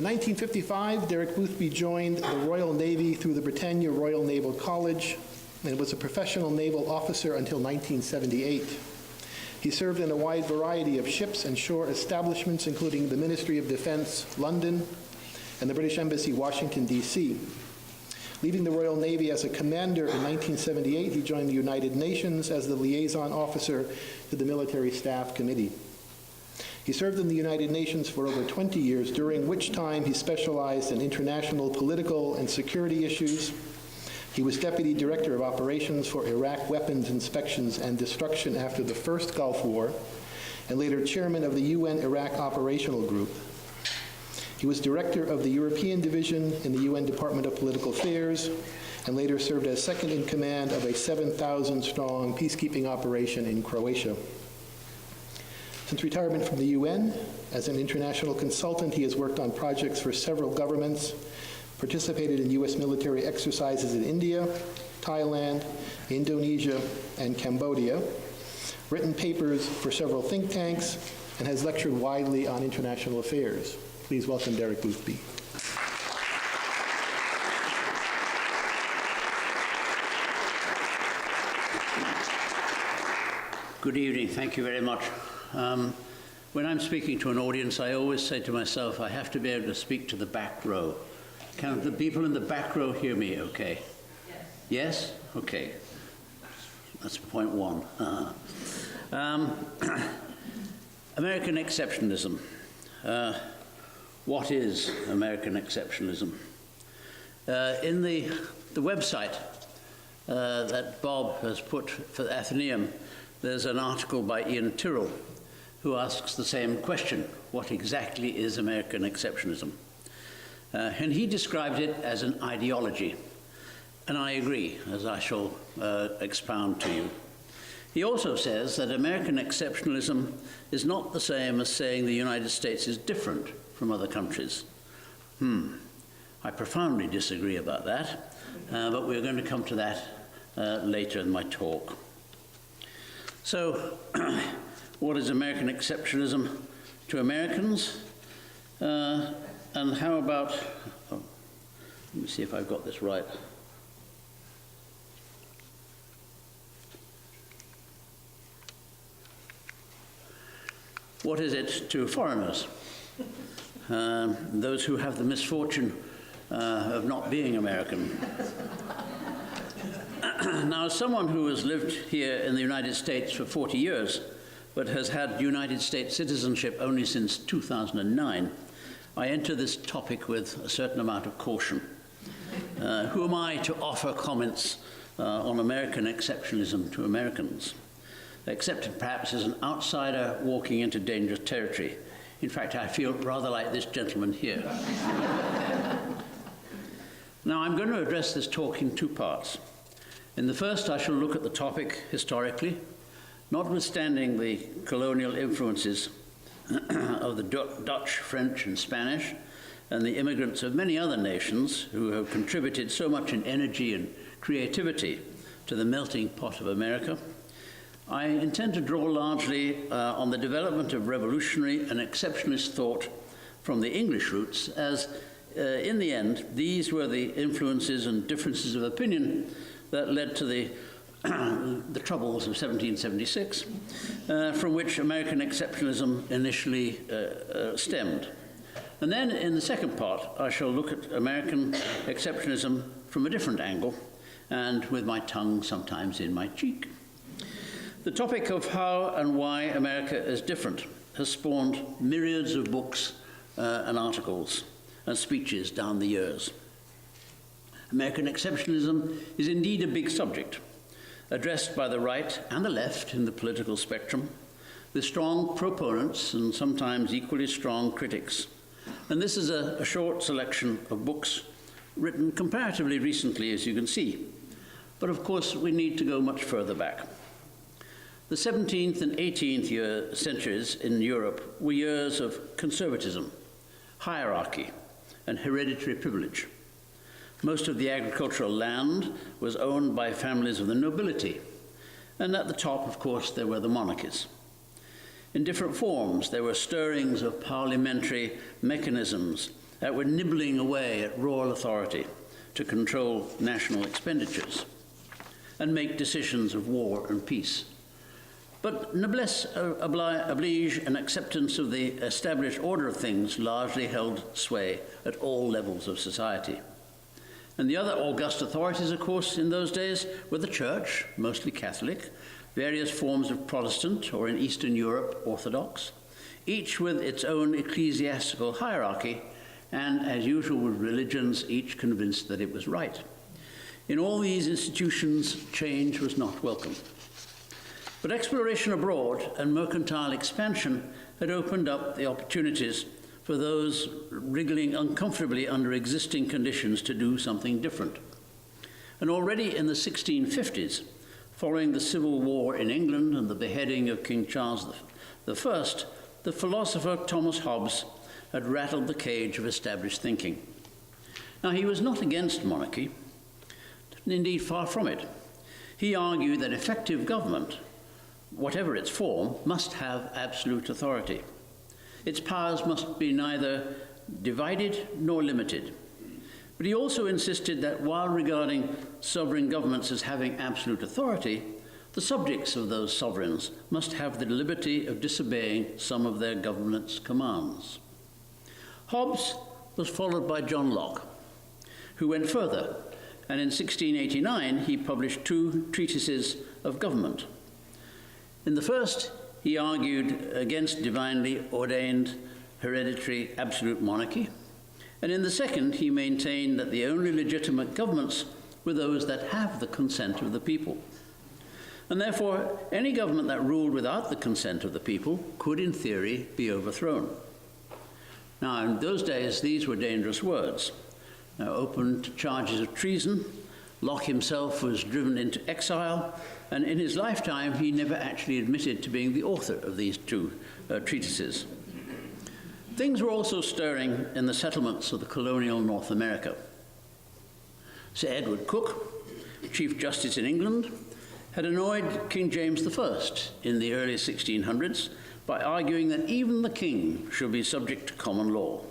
In 1955, Derek Boothby joined the Royal Navy through the Britannia Royal Naval College and was a professional naval officer until 1978. He served in a wide variety of ships and shore establishments, including the Ministry of Defense, London, and the British Embassy, Washington, D.C. Leaving the Royal Navy as a commander in 1978, he joined the United Nations as the liaison officer to the Military Staff Committee. He served in the United Nations for over 20 years, during which time he specialized in international political and security issues. He was Deputy Director of Operations for Iraq Weapons Inspections and Destruction after the First Gulf War, and later Chairman of the UN Iraq Operational Group. He was Director of the European Division in the UN Department of Political Affairs, and later served as second in command of a 7,000-strong peacekeeping operation in Croatia. Since retirement from the UN, as an international consultant, he has worked on projects for several governments, participated in U.S. military exercises in India, Thailand, Indonesia, and Cambodia, written papers for several think tanks, and has lectured widely on international affairs. Please welcome Derek Boothby. Good evening. Thank you very much. When I'm speaking to an audience, I always say to myself, I have to be able to speak to the back row. Can the people in the back row hear me okay? Yes? Yes? Okay. That's point one. American exceptionalism. What is American exceptionalism? In the website that Bob has put for the Athenaeum, there's an article by Ian Tyrrell who asks the same question: what exactly is American exceptionalism? And he described it as an ideology, and I agree, as I shall expound to you. He also says that American exceptionalism is not the same as saying the United States is different from other countries. I profoundly disagree about that, but we're going to come to that later in my talk. So, what is American exceptionalism to Americans? And how about, let me see if I've got this right. What is it to foreigners? Those who have the misfortune of not being American. Now, as someone who has lived here in the United States for 40 years, but has had United States citizenship only since 2009, I enter this topic with a certain amount of caution. Who am I to offer comments on American exceptionalism to Americans, except perhaps as an outsider walking into dangerous territory? In fact, I feel rather like this gentleman here. Now, I'm going to address this talk in two parts. In the first, I shall look at the topic historically, notwithstanding the colonial influences of the Dutch, French, and Spanish, and the immigrants of many other nations who have contributed so much in energy and creativity to the melting pot of America. I intend to draw largely on the development of revolutionary and exceptionalist thought from the English roots, as in the end, these were the influences and differences of opinion that led to the Troubles of 1776, from which American exceptionalism initially stemmed. And then in the second part, I shall look at American exceptionalism from a different angle, and with my tongue sometimes in my cheek. The topic of how and why America is different has spawned myriads of books and articles and speeches down the years. American exceptionalism is indeed a big subject, addressed by the right and the left in the political spectrum, with strong proponents and sometimes equally strong critics. And this is a short selection of books written comparatively recently, as you can see. But of course, we need to go much further back. The 17th and 18th centuries in Europe were years of conservatism, hierarchy, and hereditary privilege. Most of the agricultural land was owned by families of the nobility, and at the top, of course, there were the monarchies. In different forms, there were stirrings of parliamentary mechanisms that were nibbling away at royal authority to control national expenditures and make decisions of war and peace. But noblesse oblige and acceptance of the established order of things largely held sway at all levels of society. And the other august authorities, of course, in those days were the Church, mostly Catholic, various forms of Protestant, or in Eastern Europe, Orthodox, each with its own ecclesiastical hierarchy, and, as usual with religions, each convinced that it was right. In all these institutions, change was not welcome. But exploration abroad and mercantile expansion had opened up the opportunities for those wriggling uncomfortably under existing conditions to do something different. And already in the 1650s, following the Civil War in England and the beheading of King Charles I, the philosopher Thomas Hobbes had rattled the cage of established thinking. Now, he was not against monarchy, indeed far from it. He argued that effective government, whatever its form, must have absolute authority. Its powers must be neither divided nor limited. But he also insisted that while regarding sovereign governments as having absolute authority, the subjects of those sovereigns must have the liberty of disobeying some of their government's commands. Hobbes was followed by John Locke, who went further, and in 1689 he published 2 treatises of government. In the first, he argued against divinely ordained hereditary absolute monarchy, and in the second, he maintained that the only legitimate governments were those that have the consent of the people. And therefore, any government that ruled without the consent of the people could, in theory, be overthrown. Now, in those days, these were dangerous words. Now, open to charges of treason, Locke himself was driven into exile, and in his lifetime, he never actually admitted to being the author of these 2 treatises. Things were also stirring in the settlements of the colonial North America. Sir Edward Coke, Chief Justice in England, had annoyed King James I in the early 1600s by arguing that even the king should be subject to common law.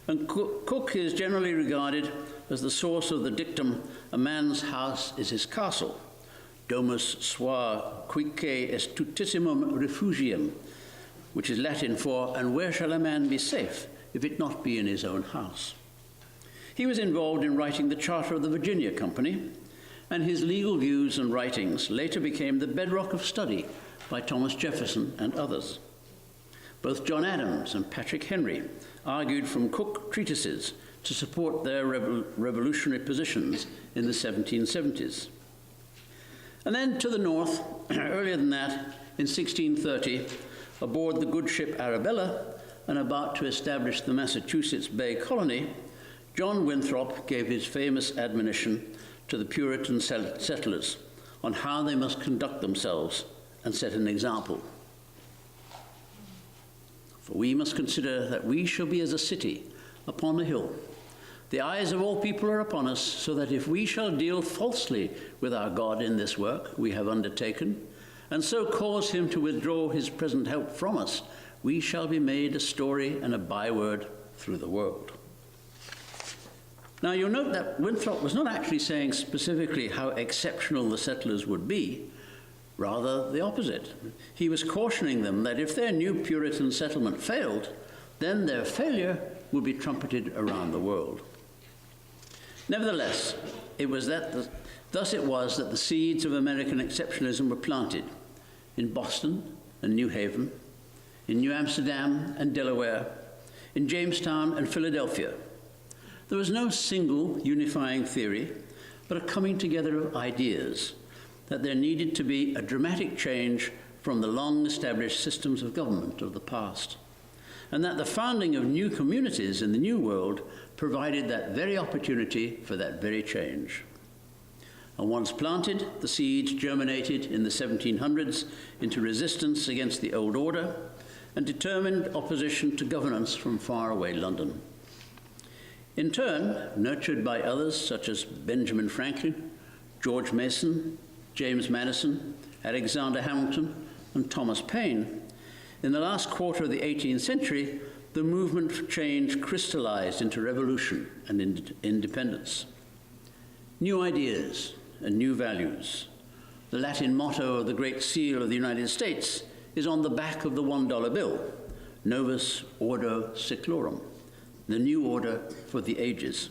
And Coke is generally regarded as the source of the dictum, "A man's house is his castle," domus sua cuique est tutissimum refugium, which is Latin for, "and where shall a man be safe if it not be in his own house?" He was involved in writing the Charter of the Virginia Company, and his legal views and writings later became the bedrock of study by Thomas Jefferson and others. Both John Adams and Patrick Henry argued from Coke treatises to support their revolutionary positions in the 1770s. And then to the north, earlier than that, in 1630, aboard the good ship Arabella and about to establish the Massachusetts Bay Colony, John Winthrop gave his famous admonition to the Puritan settlers on how they must conduct themselves and set an example. "For we must consider that we shall be as a city upon a hill. The eyes of all people are upon us, so that if we shall deal falsely with our God in this work we have undertaken, and so cause him to withdraw his present help from us, we shall be made a story and a byword through the world." Now, you'll note that Winthrop was not actually saying specifically how exceptional the settlers would be, rather the opposite. He was cautioning them that if their new Puritan settlement failed, then their failure would be trumpeted around the world. Nevertheless, thus it was that the seeds of American exceptionalism were planted in Boston and New Haven, in New Amsterdam and Delaware, in Jamestown and Philadelphia. There was no single unifying theory, but a coming together of ideas that there needed to be a dramatic change from the long-established systems of government of the past, and that the founding of new communities in the New World provided that very opportunity for that very change. And once planted, the seeds germinated in the 1700s into resistance against the old order and determined opposition to governance from faraway London. In turn, nurtured by others such as Benjamin Franklin, George Mason, James Madison, Alexander Hamilton, and Thomas Paine, in the last quarter of the 18th century, the movement for change crystallized into revolution and independence. New ideas and new values. The Latin motto of the Great Seal of the United States is on the back of the $1 bill, Novus Ordo Seclorum, the new order for the ages.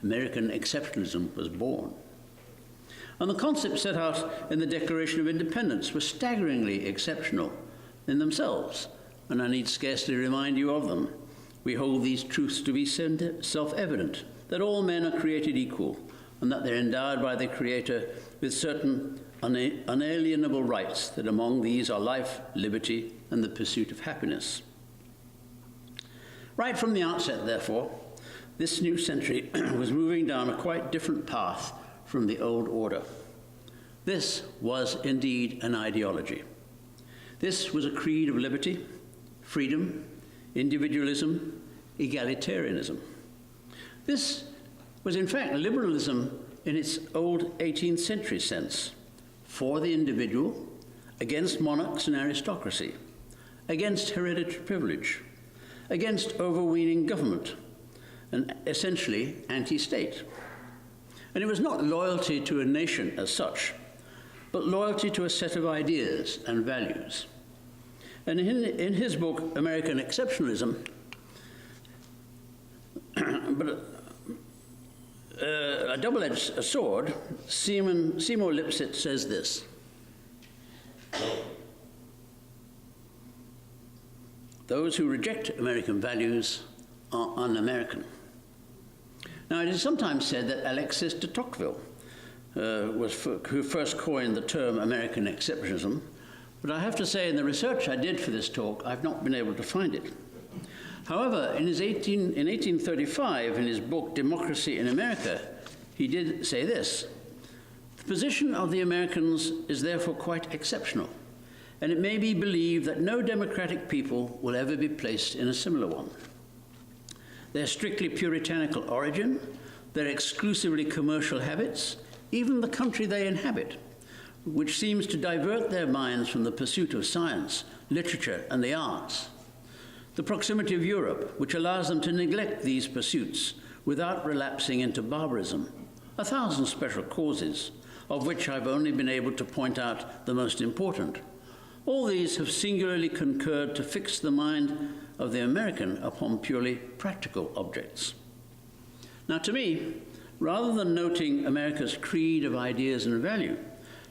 American exceptionalism was born. And the concepts set out in the Declaration of Independence were staggeringly exceptional in themselves, and I need scarcely remind you of them. We hold these truths to be self-evident, that all men are created equal, and that they're endowed by the Creator with certain unalienable rights, that among these are life, liberty, and the pursuit of happiness. Right from the outset, therefore, this new century was moving down a quite different path from the old order. This was indeed an ideology. This was a creed of liberty, freedom, individualism, egalitarianism. This was in fact liberalism in its old 18th century sense, for the individual, against monarchs and aristocracy, against hereditary privilege, against overweening government, and essentially anti-state. And it was not loyalty to a nation as such, but loyalty to a set of ideas and values. And in his book, American Exceptionalism, but a double-edged sword, Seymour Lipset says this: those who reject American values are un-American. Now, it is sometimes said that Alexis de Tocqueville who first coined the term American exceptionalism, but I have to say in the research I did for this talk, I've not been able to find it. However, in 1835, in his book Democracy in America, he did say this: the position of the Americans is therefore quite exceptional, and it may be believed that no democratic people will ever be placed in a similar one. Their strictly puritanical origin, their exclusively commercial habits, even the country they inhabit, which seems to divert their minds from the pursuit of science, literature, and the arts. The proximity of Europe, which allows them to neglect these pursuits without relapsing into barbarism. 1,000 special causes, of which I've only been able to point out the most important. All these have singularly concurred to fix the mind of the American upon purely practical objects. Now, to me, rather than noting America's creed of ideas and value,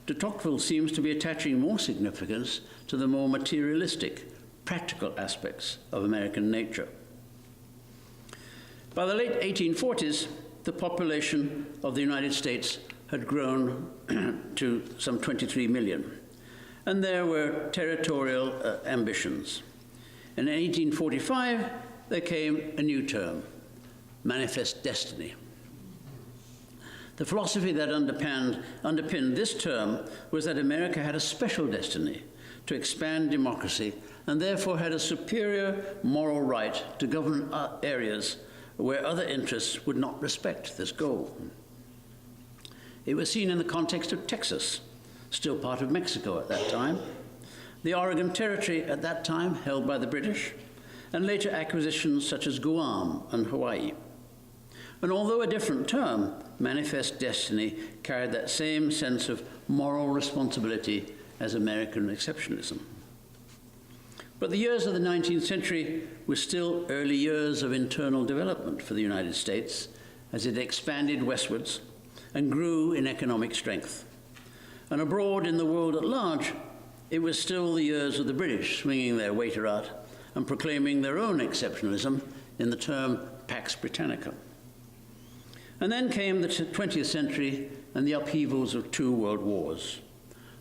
de Tocqueville seems to be attaching more significance to the more materialistic, practical aspects of American nature. By the late 1840s, the population of the United States had grown to some 23 million, and there were territorial ambitions. And in 1845, there came a new term, manifest destiny. The philosophy that underpinned this term was that America had a special destiny to expand democracy, and therefore had a superior moral right to govern areas where other interests would not respect this goal. It was seen in the context of Texas, still part of Mexico at that time, the Oregon Territory at that time held by the British, and later acquisitions such as Guam and Hawaii. And although a different term, manifest destiny carried that same sense of moral responsibility as American exceptionalism. But the years of the 19th century were still early years of internal development for the United States as it expanded westwards and grew in economic strength. And abroad in the world at large, it was still the years of the British swinging their waiter out and proclaiming their own exceptionalism in the term Pax Britannica. And then came the 20th century and the upheavals of 2 world wars,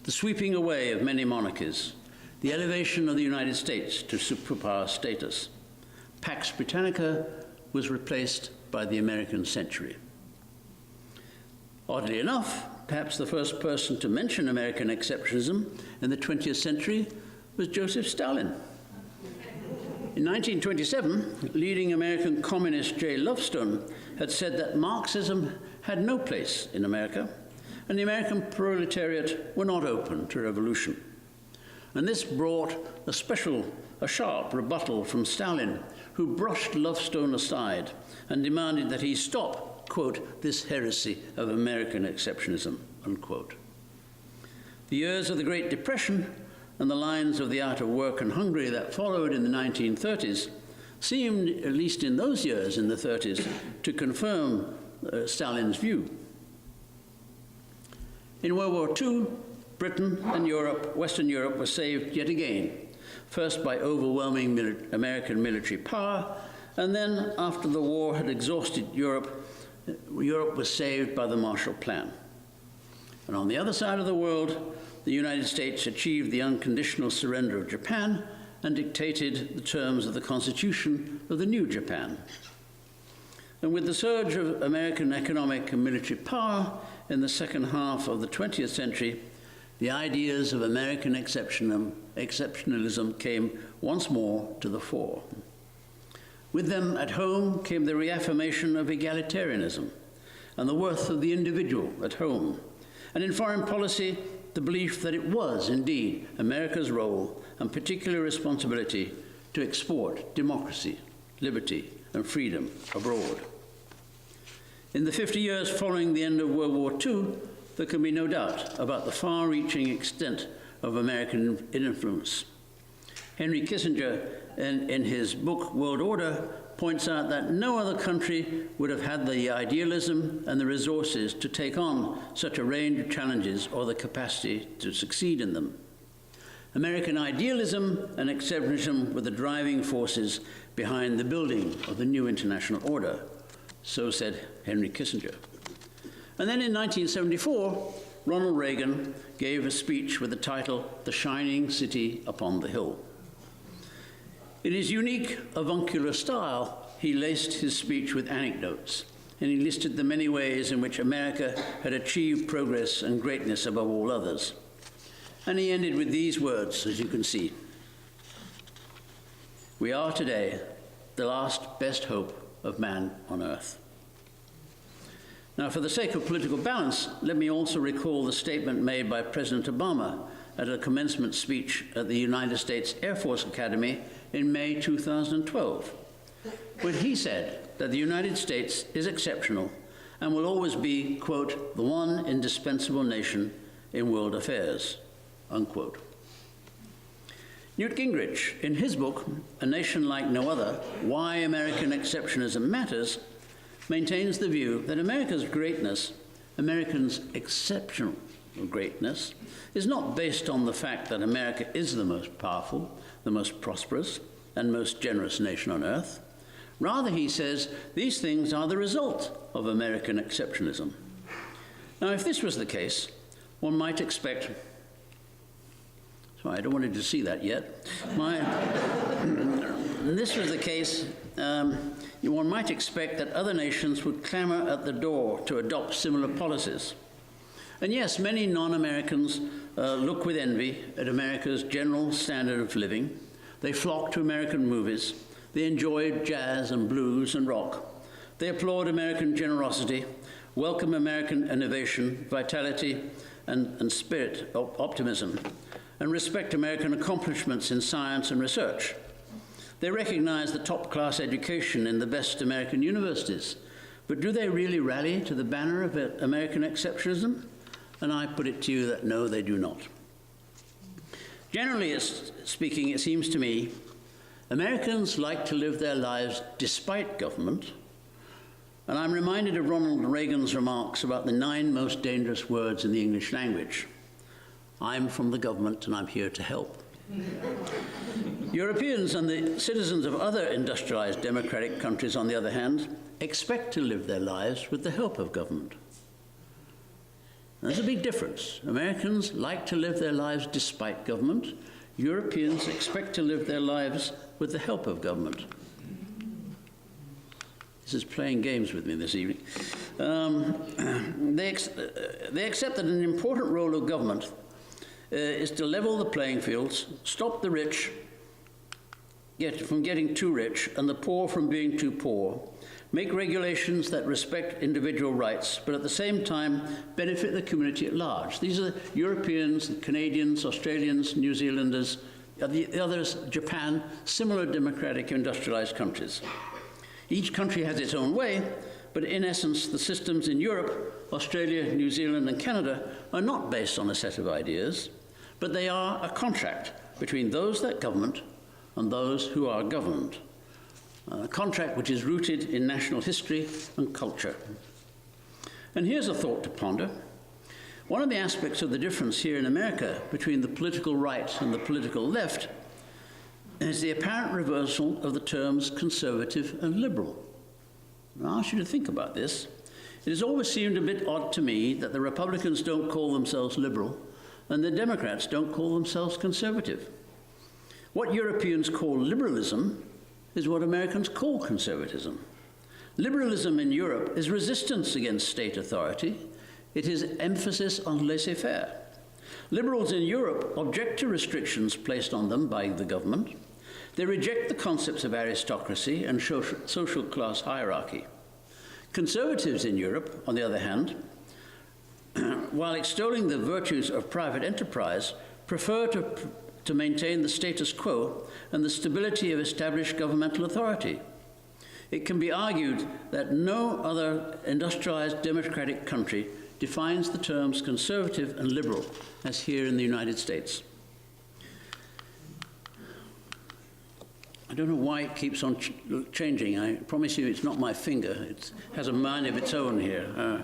the sweeping away of many monarchies, the elevation of the United States to superpower status. Pax Britannica was replaced by the American century. Oddly enough, perhaps the first person to mention American exceptionalism in the 20th century was Joseph Stalin. In 1927, leading American communist J. Lovestone had said that Marxism had no place in America, and the American proletariat were not open to revolution. And this brought a sharp rebuttal from Stalin, who brushed Lovestone aside and demanded that he stop, quote, this heresy of American exceptionalism, unquote. The years of the Great Depression and the lines of the out of work and hungry that followed in the 1930s seemed, at least in those years in the 30s, to confirm Stalin's view. In World War II, Britain and Europe, Western Europe, were saved yet again, first by overwhelming American military power, and then, after the war had exhausted Europe, Europe was saved by the Marshall Plan. And on the other side of the world, the United States achieved the unconditional surrender of Japan and dictated the terms of the Constitution of the new Japan. And with the surge of American economic and military power in the second half of the 20th century, the ideas of American exceptionalism came once more to the fore. With them at home came the reaffirmation of egalitarianism and the worth of the individual at home, and in foreign policy, the belief that it was indeed America's role and particular responsibility to export democracy, liberty, and freedom abroad. In the 50 years following the end of World War II, there can be no doubt about the far-reaching extent of American influence. Henry Kissinger, in his book World Order, points out that no other country would have had the idealism and the resources to take on such a range of challenges or the capacity to succeed in them. American idealism and exceptionalism were the driving forces behind the building of the new international order, so said Henry Kissinger. And then in 1974, Ronald Reagan gave a speech with the title, "The Shining City Upon the Hill." In his unique avuncular style, he laced his speech with anecdotes, and he listed the many ways in which America had achieved progress and greatness above all others. And he ended with these words, as you can see: "We are today the last best hope of man on earth." Now, for the sake of political balance, let me also recall the statement made by President Obama at a commencement speech at the United States Air Force Academy in May 2012, when he said that the United States is exceptional and will always be, quote, "the one indispensable nation in world affairs," unquote. Newt Gingrich, in his book, A Nation Like No Other, Why American Exceptionalism Matters, maintains the view that America's greatness, Americans' exceptional greatness, is not based on the fact that America is the most powerful, the most prosperous, and most generous nation on earth. Rather, he says, these things are the result of American exceptionalism. Now, if this was the case, one might expect, sorry, I don't want you to see that yet. If this was the case, one might expect that other nations would clamor at the door to adopt similar policies. And yes, many non-Americans look with envy at America's general standard of living. They flock to American movies. They enjoy jazz and blues and rock. They applaud American generosity, welcome American innovation, vitality, and spirit, optimism, and respect American accomplishments in science and research. They recognize the top-class education in the best American universities. But do they really rally to the banner of American exceptionalism? And I put it to you that no, they do not. Generally speaking, it seems to me, Americans like to live their lives despite government. And I'm reminded of Ronald Reagan's remarks about the 9 most dangerous words in the English language. I'm from the government and I'm here to help. Europeans and the citizens of other industrialized democratic countries, on the other hand, expect to live their lives with the help of government. There's a big difference. Americans like to live their lives despite government. Europeans expect to live their lives with the help of government. This is playing games with me this evening. They accept that an important role of government is to level the playing fields, stop the rich from getting too rich and the poor from being too poor, make regulations that respect individual rights, but at the same time benefit the community at large. These are Europeans, Canadians, Australians, New Zealanders, the others, Japan, similar democratic industrialized countries. Each country has its own way, but in essence, the systems in Europe, Australia, New Zealand, and Canada are not based on a set of ideas, but they are a contract between those that govern and those who are governed. A contract which is rooted in national history and culture. And here's a thought to ponder. One of the aspects of the difference here in America between the political right and the political left is the apparent reversal of the terms conservative and liberal. I ask you to think about this. It has always seemed a bit odd to me that the Republicans don't call themselves liberal and the Democrats don't call themselves conservative. What Europeans call liberalism is what Americans call conservatism. Liberalism in Europe is resistance against state authority. It is emphasis on laissez-faire. Liberals in Europe object to restrictions placed on them by the government. They reject the concepts of aristocracy and social class hierarchy. Conservatives in Europe, on the other hand, while extolling the virtues of private enterprise, prefer to maintain the status quo and the stability of established governmental authority. It can be argued that no other industrialized democratic country defines the terms conservative and liberal as here in the United States. I don't know why it keeps on changing. I promise you it's not my finger. It has a mind of its own here.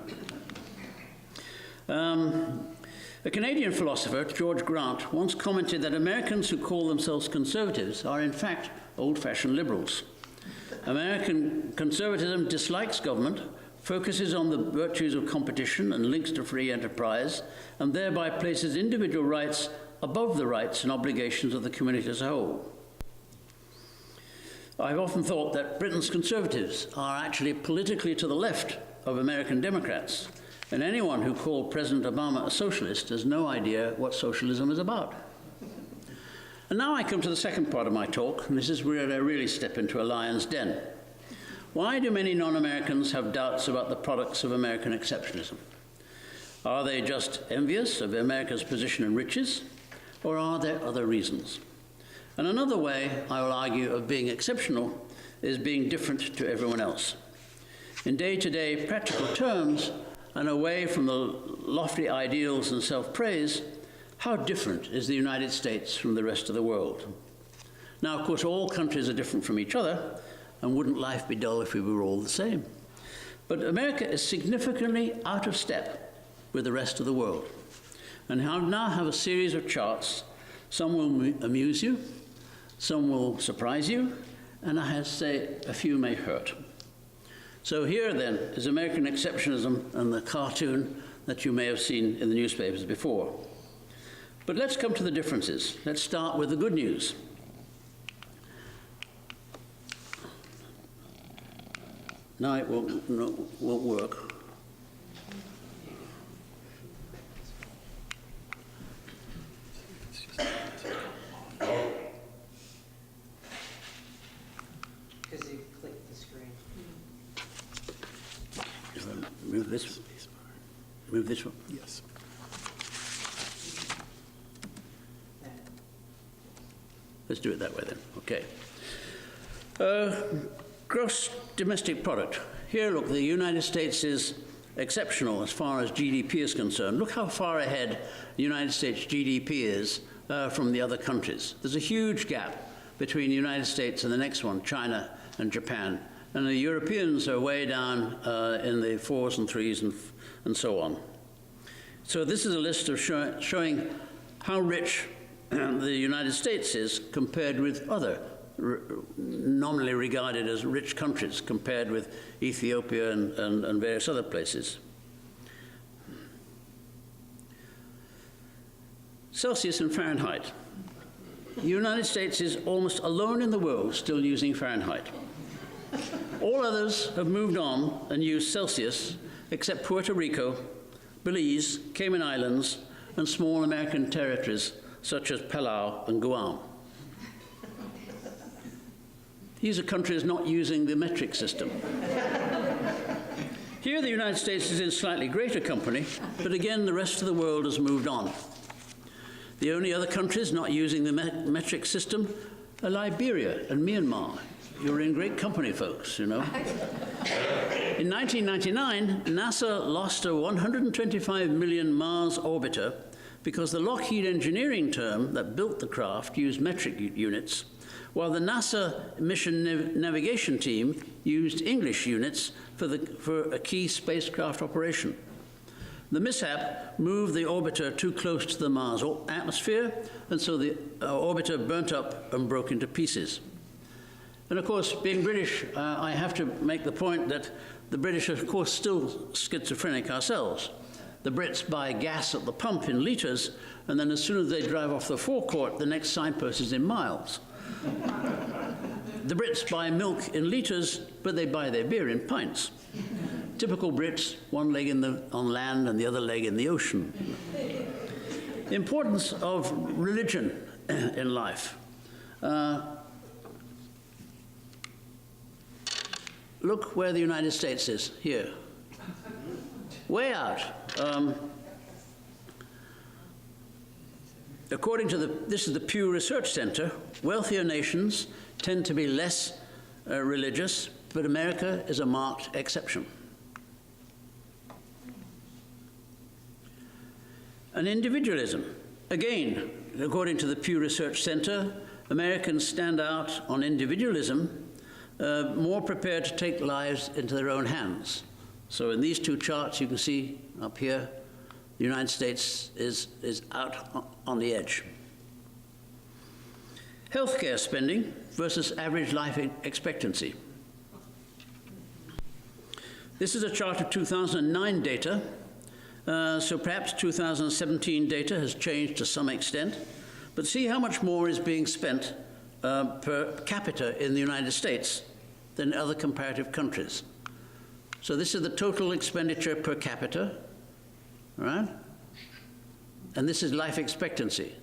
A Canadian philosopher, George Grant, once commented that Americans who call themselves conservatives are in fact old-fashioned liberals. American conservatism dislikes government, focuses on the virtues of competition and links to free enterprise, and thereby places individual rights above the rights and obligations of the community as a whole. I've often thought that Britain's conservatives are actually politically to the left of American Democrats, and anyone who called President Obama a socialist has no idea what socialism is about. And now I come to the second part of my talk, and this is where I really step into a lion's den. Why do many non-Americans have doubts about the products of American exceptionalism? Are they just envious of America's position and riches, or are there other reasons? And another way, I will argue, of being exceptional is being different to everyone else. In day-to-day practical terms, and away from the lofty ideals and self-praise, how different is the United States from the rest of the world? Now, of course, all countries are different from each other, and wouldn't life be dull if we were all the same? But America is significantly out of step with the rest of the world. And I now have a series of charts. Some will amuse you, some will surprise you, and I have to say a few may hurt. So here then is American exceptionalism and the cartoon that you may have seen in the newspapers before. But let's come to the differences. Let's start with the good news. Now it won't work. Because you clicked the screen. Move this. Move this one. Yes. Let's do it that way then. Okay. Gross domestic product. Here, look, the United States is exceptional as far as GDP is concerned. Look how far ahead the United States GDP is from the other countries. There's a huge gap between the United States and the next one, China and Japan. And the Europeans are way down in the 4s and 3s and so on. So this is a list of showing how rich the United States is compared with other nominally regarded as rich countries, compared with Ethiopia and various other places. Celsius and Fahrenheit. The United States is almost alone in the world still using Fahrenheit. All others have moved on and use Celsius, except Puerto Rico, Belize, Cayman Islands, and small American territories such as Palau and Guam. These are countries not using the metric system. Here, the United States is in slightly greater company, but again, the rest of the world has moved on. The only other countries not using the metric system are Liberia and Myanmar. You're in great company, folks, you know. In 1999, NASA lost a 125 million Mars orbiter because the Lockheed engineering firm that built the craft used metric units, while the NASA mission navigation team used English units for a key spacecraft operation. The mishap moved the orbiter too close to the Mars atmosphere, and so the orbiter burnt up and broke into pieces. And of course, being British, I have to make the point that the British are, of course, still schizophrenic ourselves. The Brits buy gas at the pump in litres, and then as soon as they drive off the forecourt, the next signpost is in miles. The Brits buy milk in litres, but they buy their beer in pints. Typical Brits, one leg on land and the other leg in the ocean. The importance of religion in life. Look where the United States is, here. Way out. According to this is the Pew Research Center, wealthier nations tend to be less religious, but America is a marked exception. And individualism. Again, according to the Pew Research Center, Americans stand out on individualism, more prepared to take lives into their own hands. So in these two charts, you can see up here, the United States is out on the edge. Healthcare spending versus average life expectancy. This is a chart of 2009 data. So perhaps 2017 data has changed to some extent, but see how much more is being spent per capita in the United States than other comparative countries. So this is the total expenditure per capita, all right? And this is life expectancy.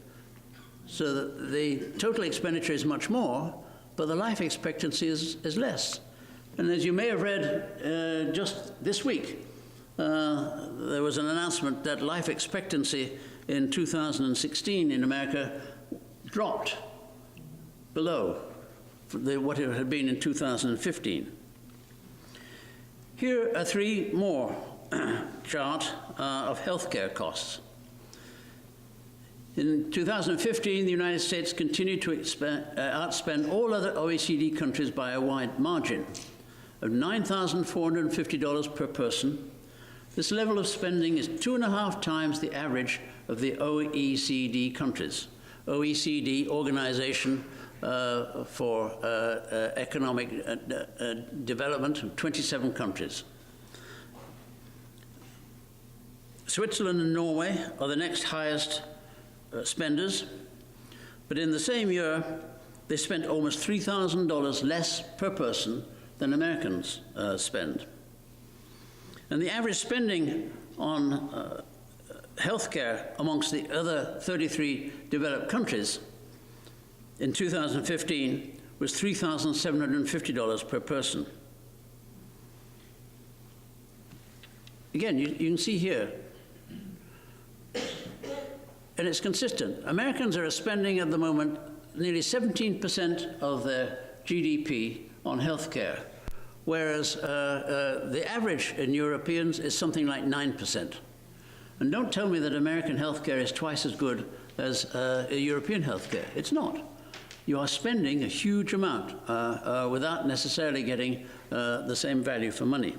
So the total expenditure is much more, but the life expectancy is less. And as you may have read just this week, there was an announcement that life expectancy in 2016 in America dropped below what it had been in 2015. Here are three more charts of healthcare costs. In 2015, the United States continued to outspend all other OECD countries by a wide margin of $9,450 per person. This level of spending is 2.5 times the average of the OECD countries. OECD, Organization for Economic Development of 27 countries. Switzerland and Norway are the next highest spenders, but in the same year, they spent almost $3,000 less per person than Americans spend. And the average spending on healthcare amongst the other 33 developed countries in 2015 was $3,750 per person. Again, you can see here, and it's consistent. Americans are spending at the moment nearly 17% of their GDP on healthcare, whereas the average in Europeans is something like 9%. And don't tell me that American healthcare is twice as good as European healthcare. It's not. You are spending a huge amount without necessarily getting the same value for money.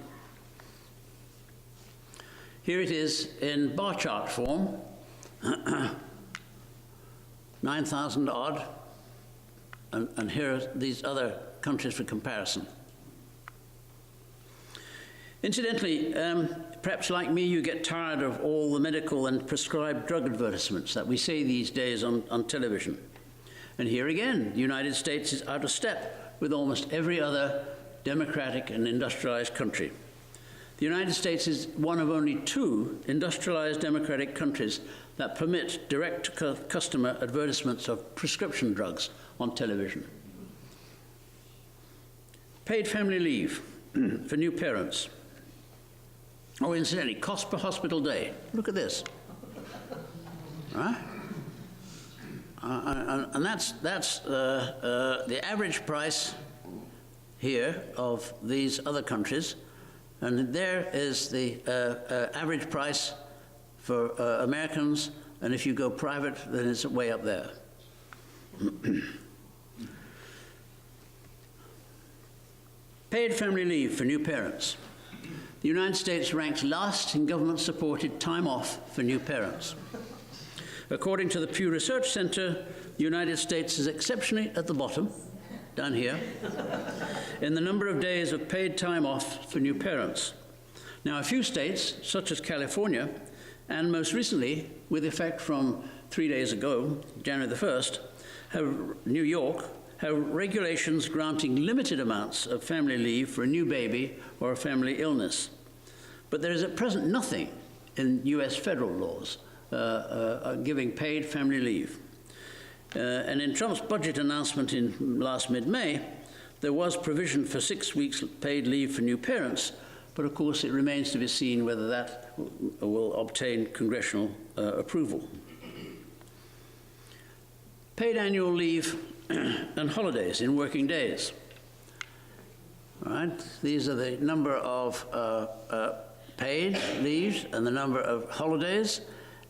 Here it is in bar chart form, 9,000 odd, and here are these other countries for comparison. Incidentally, perhaps like me, you get tired of all the medical and prescribed drug advertisements that we see these days on television. And here again, the United States is out of step with almost every other democratic and industrialized country. The United States is one of only 2 industrialized democratic countries that permit direct-to-customer advertisements of prescription drugs on television. Paid family leave for new parents. Oh, incidentally, cost per hospital day. Look at this. Right? And that's the average price here of these other countries, and there is the average price for Americans, and if you go private, then it's way up there. Paid family leave for new parents. The United States ranks last in government-supported time off for new parents. According to the Pew Research Center, the United States is exceptionally at the bottom, down here, in the number of days of paid time off for new parents. Now, a few states, such as California, and most recently, with effect from 3 days ago, January the 1st, New York, have regulations granting limited amounts of family leave for a new baby or a family illness. But there is at present nothing in US federal laws giving paid family leave. And in Trump's budget announcement in last mid-May, there was provision for 6 weeks paid leave for new parents, but of course it remains to be seen whether that will obtain congressional approval. Paid annual leave and holidays in working days. All right, these are the number of paid leaves and the number of holidays.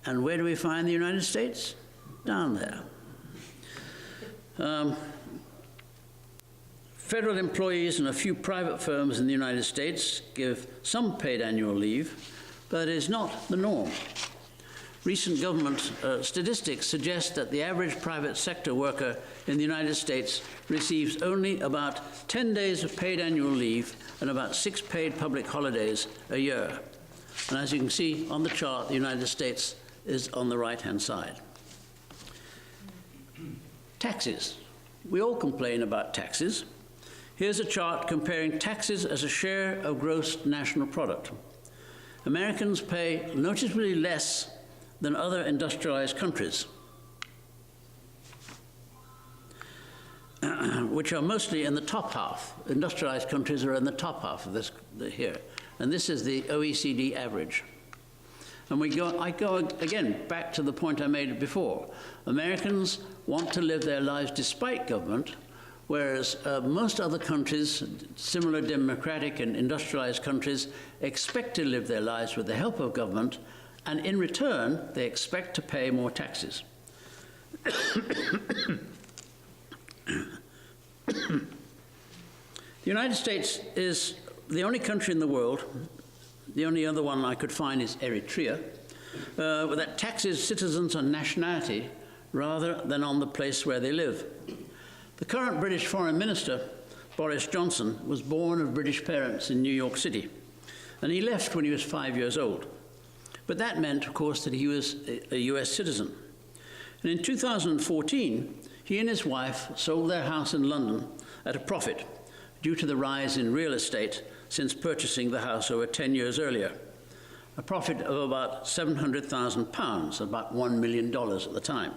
And where do we find the United States? Down there. Federal employees and a few private firms in the United States give some paid annual leave, but it is not the norm. Recent government statistics suggest that the average private sector worker in the United States receives only about 10 days of paid annual leave and about 6 paid public holidays a year. And as you can see on the chart, the United States is on the right-hand side. Taxes. We all complain about taxes. Here's a chart comparing taxes as a share of gross national product. Americans pay noticeably less than other industrialized countries, which are mostly in the top half. Industrialized countries are in the top half of this here. And this is the OECD average. And I go again back to the point I made before. Americans want to live their lives despite government, whereas most other countries, similar democratic and industrialized countries, expect to live their lives with the help of government, and in return, they expect to pay more taxes. The United States is the only country in the world, the only other one I could find is Eritrea, that taxes citizens on nationality rather than on the place where they live. The current British Foreign Minister, Boris Johnson, was born of British parents in New York City, and he left when he was 5 years old. But that meant, of course, that he was a US citizen. And in 2014, he and his wife sold their house in London at a profit due to the rise in real estate since purchasing the house over 10 years earlier. A profit of about £700,000, about $1 million at the time.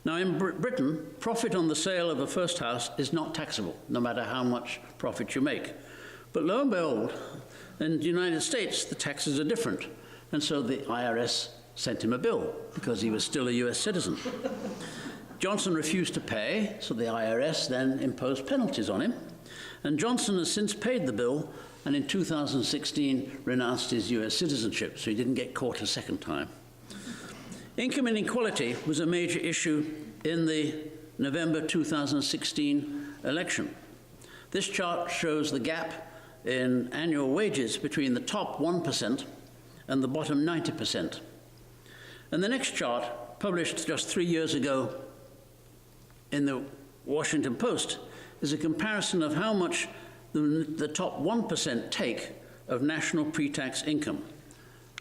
Now, in Britain, profit on the sale of a first house is not taxable, no matter how much profit you make. But lo and behold, in the United States, the taxes are different. And so the IRS sent him a bill because he was still a US citizen. Johnson refused to pay, so the IRS then imposed penalties on him. And Johnson has since paid the bill, and in 2016 renounced his US citizenship, so he didn't get caught a second time. Income inequality was a major issue in the November 2016 election. This chart shows the gap in annual wages between the top 1% and the bottom 90%. And the next chart, published just 3 years ago in the Washington Post, is a comparison of how much the top 1% take of national pre-tax income.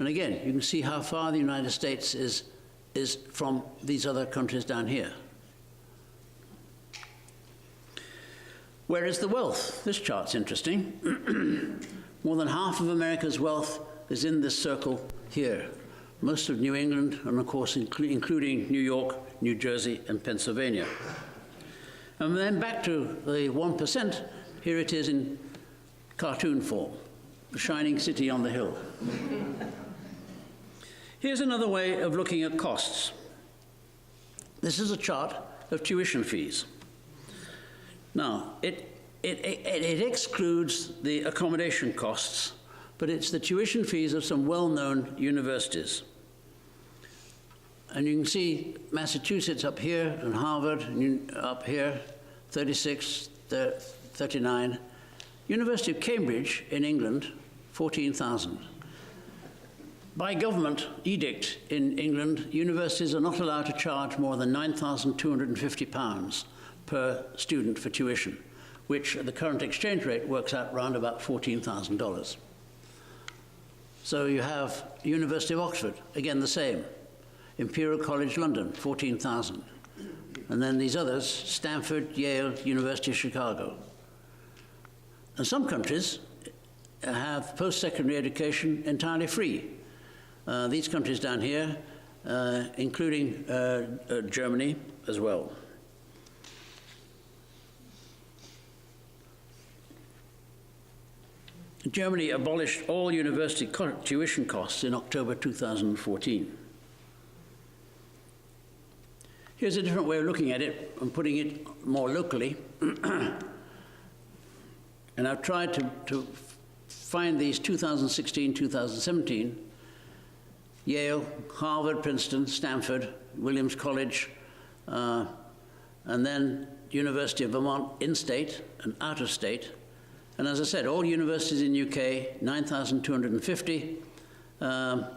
And again, you can see how far the United States is from these other countries down here. Where is the wealth? This chart's interesting. More than half of America's wealth is in this circle here. Most of New England, and of course including New York, New Jersey, and Pennsylvania. And then back to the 1%, here it is in cartoon form, the shining city on the hill. Here's another way of looking at costs. This is a chart of tuition fees. Now, it excludes the accommodation costs, but it's the tuition fees of some well-known universities. And you can see Massachusetts up here and Harvard up here, 36, 39. University of Cambridge in England, 14,000. By government edict in England, universities are not allowed to charge more than £9,250 per student for tuition, which at the current exchange rate works out round about $14,000. So you have University of Oxford, again the same. Imperial College London, 14,000. And then these others, Stanford, Yale, University of Chicago. And some countries have post-secondary education entirely free. These countries down here, including Germany as well. Germany abolished all university tuition costs in October 2014. Here's a different way of looking at it and putting it more locally. And I've tried to find these 2016, 2017, Yale, Harvard, Princeton, Stanford, Williams College, and then University of Vermont in-state and out-of-state. And as I said, all universities in UK, 9,250. The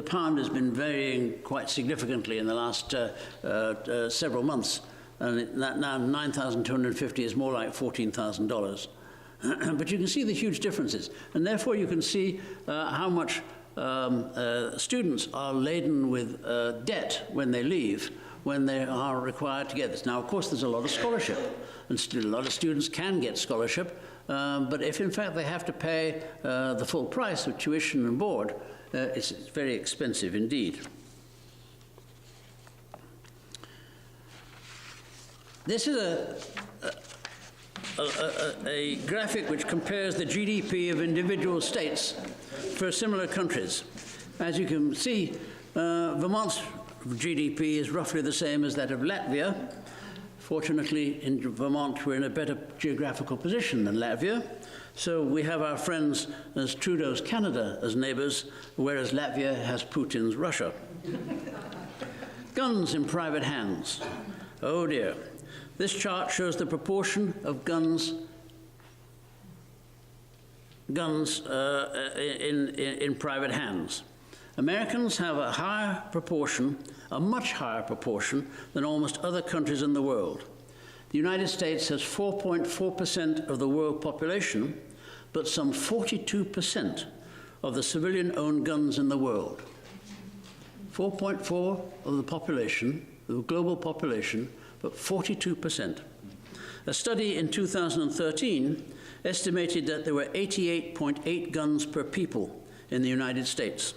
pound has been varying quite significantly in the last several months. And now 9,250 is more like $14,000. But you can see the huge differences. And therefore you can see how much students are laden with debt when they leave, when they are required to get this. Now, of course, there's a lot of scholarship, and still a lot of students can get scholarship, but if in fact they have to pay the full price of tuition and board, it's very expensive indeed. This is a graphic which compares the GDP of individual states for similar countries. As you can see, Vermont's GDP is roughly the same as that of Latvia. Fortunately, in Vermont, we're in a better geographical position than Latvia. So we have our friends as Trudeau's Canada as neighbors, whereas Latvia has Putin's Russia. Guns in private hands. Oh dear. This chart shows the proportion of guns in private hands. Americans have a higher proportion, a much higher proportion than almost other countries in the world. The United States has 4.4% of the world population, but some 42% of the civilian-owned guns in the world. 4.4 of the population, the global population, but 42%. A study in 2013 estimated that there were 88.8 guns per people in the United States.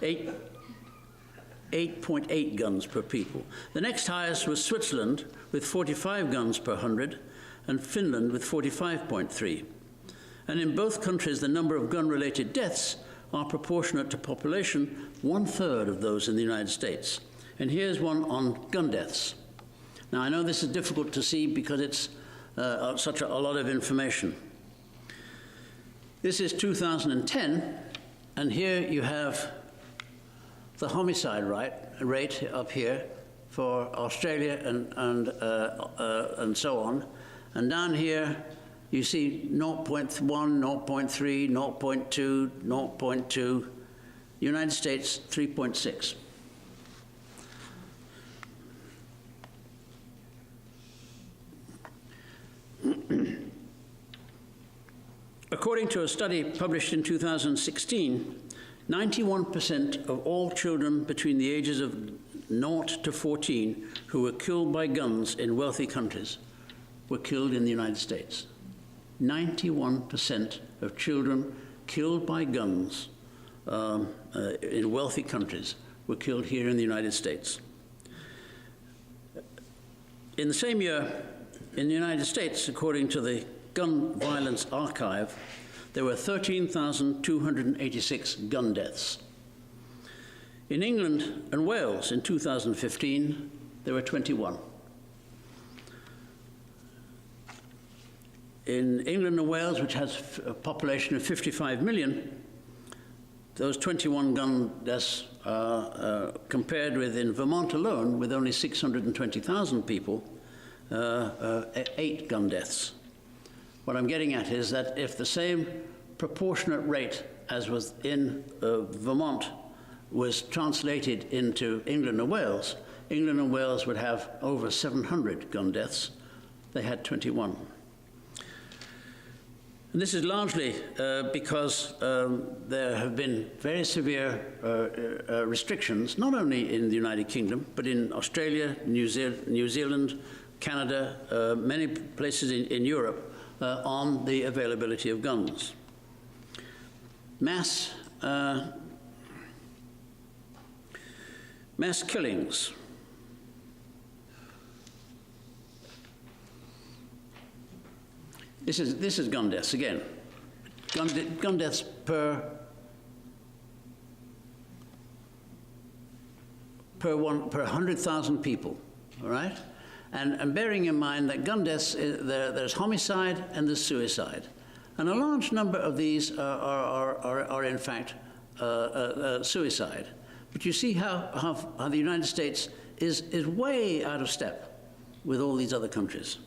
8.8 guns per people. The next highest was Switzerland with 45 guns per 100 and Finland with 45.3. And in both countries, the number of gun-related deaths are proportionate to population, 1/3 of those in the United States. And here's one on gun deaths. Now, I know this is difficult to see because it's such a lot of information. This is 2010, and here you have the homicide rate up here for Australia and so on. And down here, you see 0.1, 0.3, 0.2, 0.2. United States, 3.6. According to a study published in 2016, 91% of all children between the ages of 0 to 14 who were killed by guns in wealthy countries were killed in the United States. 91% of children killed by guns in wealthy countries were killed here in the United States. In the same year, in the United States, according to the Gun Violence Archive, there were 13,286 gun deaths. In England and Wales in 2015, there were 21. In England and Wales, which has a population of 55 million, those 21 gun deaths compared with, in Vermont alone, with only 620,000 people, 8 gun deaths. What I'm getting at is that if the same proportionate rate as was in Vermont was translated into England and Wales would have over 700 gun deaths. They had 21. And this is largely because there have been very severe restrictions, not only in the United Kingdom, but in Australia, New Zealand, Canada, many places in Europe, on the availability of guns. Mass killings. This is gun deaths again. Gun deaths per 100,000 people, all right? And bearing in mind that gun deaths, there's homicide and there's suicide. And a large number of these are in fact suicide. But you see how the United States is way out of step with all these other countries.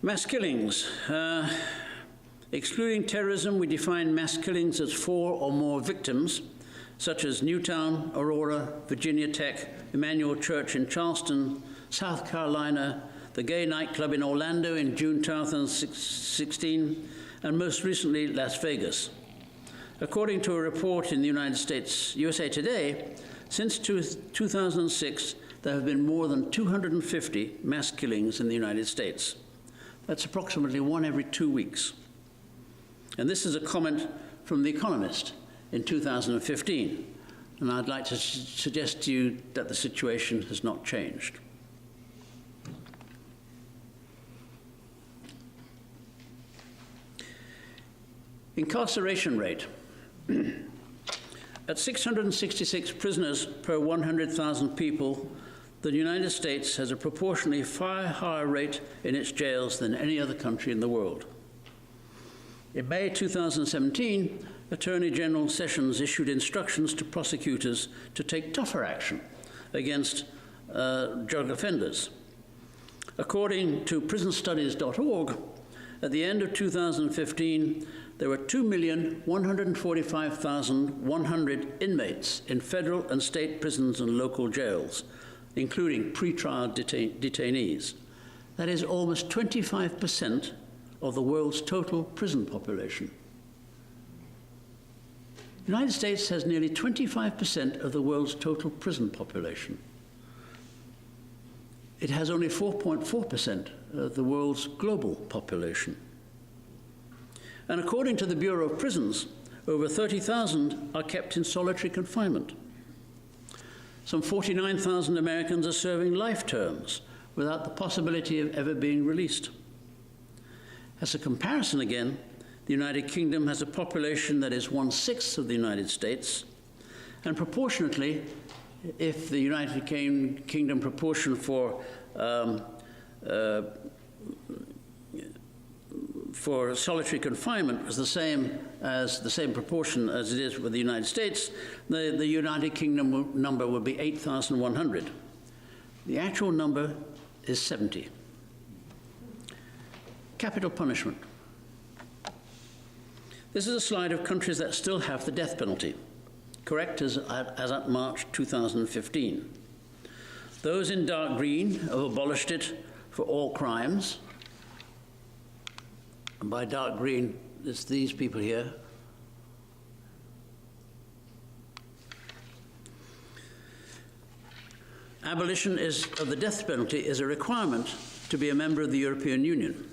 Mass killings. Excluding terrorism, we define mass killings as 4 or more victims, such as Newtown, Aurora, Virginia Tech, Emmanuel Church in Charleston, South Carolina, the gay nightclub in Orlando in June 2016, and most recently, Las Vegas. According to a report in the United States, USA Today, since 2006, there have been more than 250 mass killings in the United States. That's approximately 1 every 2 weeks. And this is a comment from The Economist in 2015. And I'd like to suggest to you that the situation has not changed. Incarceration rate. At 666 prisoners per 100,000 people, the United States has a proportionally far higher rate in its jails than any other country in the world. In May 2017, Attorney General Sessions issued instructions to prosecutors to take tougher action against drug offenders. According to prisonstudies.org, at the end of 2015, there were 2,145,100 inmates in federal and state prisons and local jails, including pretrial detainees. That is almost 25% of the world's total prison population. The United States has nearly 25% of the world's total prison population. It has only 4.4% of the world's global population. And according to the Bureau of Prisons, over 30,000 are kept in solitary confinement. Some 49,000 Americans are serving life terms without the possibility of ever being released. As a comparison again, the United Kingdom has a population that is 1/6 of the United States, and proportionately, if the United Kingdom proportion for solitary confinement was the same proportion as it is with the United States, the United Kingdom number would be 8,100. The actual number is 70. Capital punishment. This is a slide of countries that still have the death penalty, correct as at March 2015. Those in dark green have abolished it for all crimes. And by dark green, it's these people here. Abolition of the death penalty is a requirement to be a member of the European Union.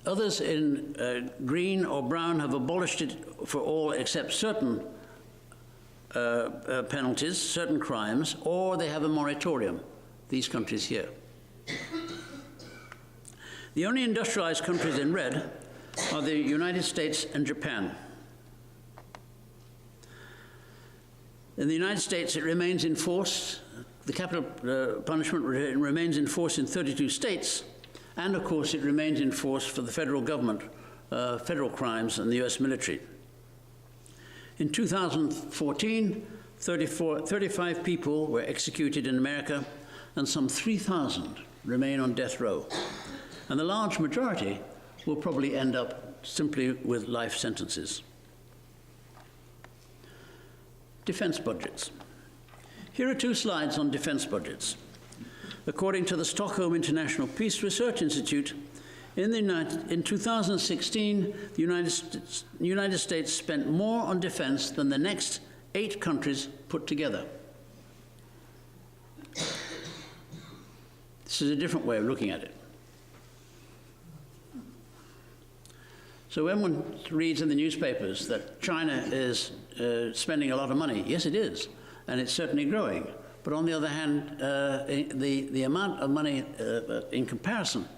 Others in green or brown have abolished it for all except certain penalties, certain crimes, or they have a moratorium, these countries here. The only industrialized countries in red are the United States and Japan. In the United States, it remains in force. The capital punishment remains in force in 32 states, and of course it remains in force for the federal government, federal crimes, and the US military. In 2014, 35 people were executed in America, and some 3,000 remain on death row. And the large majority will probably end up simply with life sentences. Defense budgets. Here are two slides on defense budgets. According to the Stockholm International Peace Research Institute, in 2016, the United States spent more on defense than the next 8 countries put together. This is a different way of looking at it. So when one reads in the newspapers that China is spending a lot of money, yes, it is, and it's certainly growing. But on the other hand, the amount of money in comparison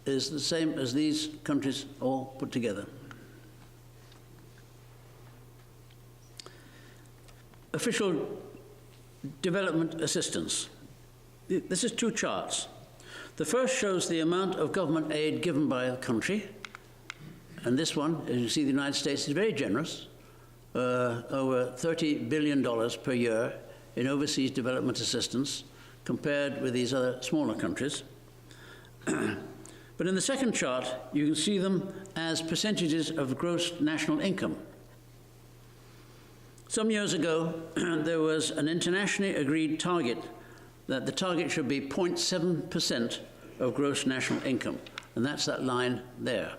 is the same as these countries all put together. Official development assistance. This is 2 charts. The first shows the amount of government aid given by a country, and this one, as you see, the United States is very generous, over $30 billion per year in overseas development assistance, compared with these other smaller countries. But in the second chart, you can see them as percentages of gross national income. Some years ago, there was an internationally agreed target that the target should be 0.7% of gross national income, and that's that line there.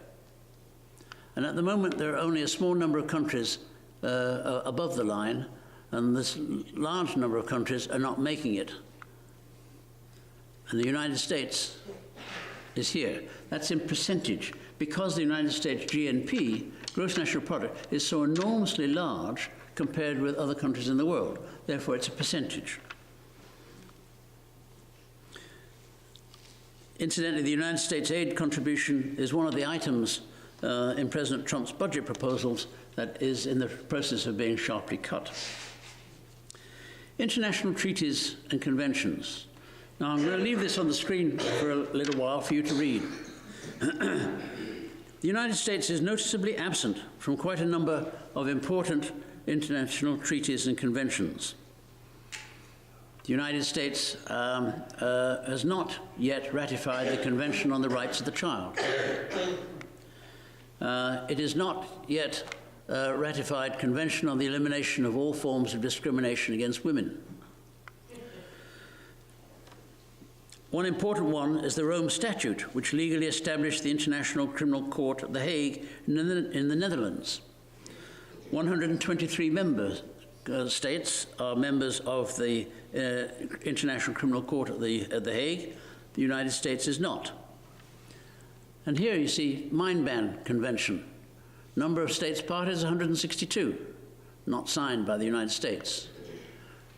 And at the moment, there are only a small number of countries above the line, and this large number of countries are not making it. And the United States is here. That's in percentage, because the United States GNP, gross national product, is so enormously large compared with other countries in the world. Therefore, it's a percentage. Incidentally, the United States aid contribution is one of the items in President Trump's budget proposals that is in the process of being sharply cut. International treaties and conventions. Now, I'm going to leave this on the screen for a little while for you to read. The United States is noticeably absent from quite a number of important international treaties and conventions. The United States has not yet ratified the Convention on the Rights of the Child. It has not yet ratified Convention on the Elimination of All Forms of Discrimination against Women. One important one is the Rome Statute, which legally established the International Criminal Court at The Hague in the Netherlands. 123 member states are members of the International Criminal Court at The Hague. The United States is not. And here you see Mine Ban Convention. Number of states parties, 162, not signed by the United States.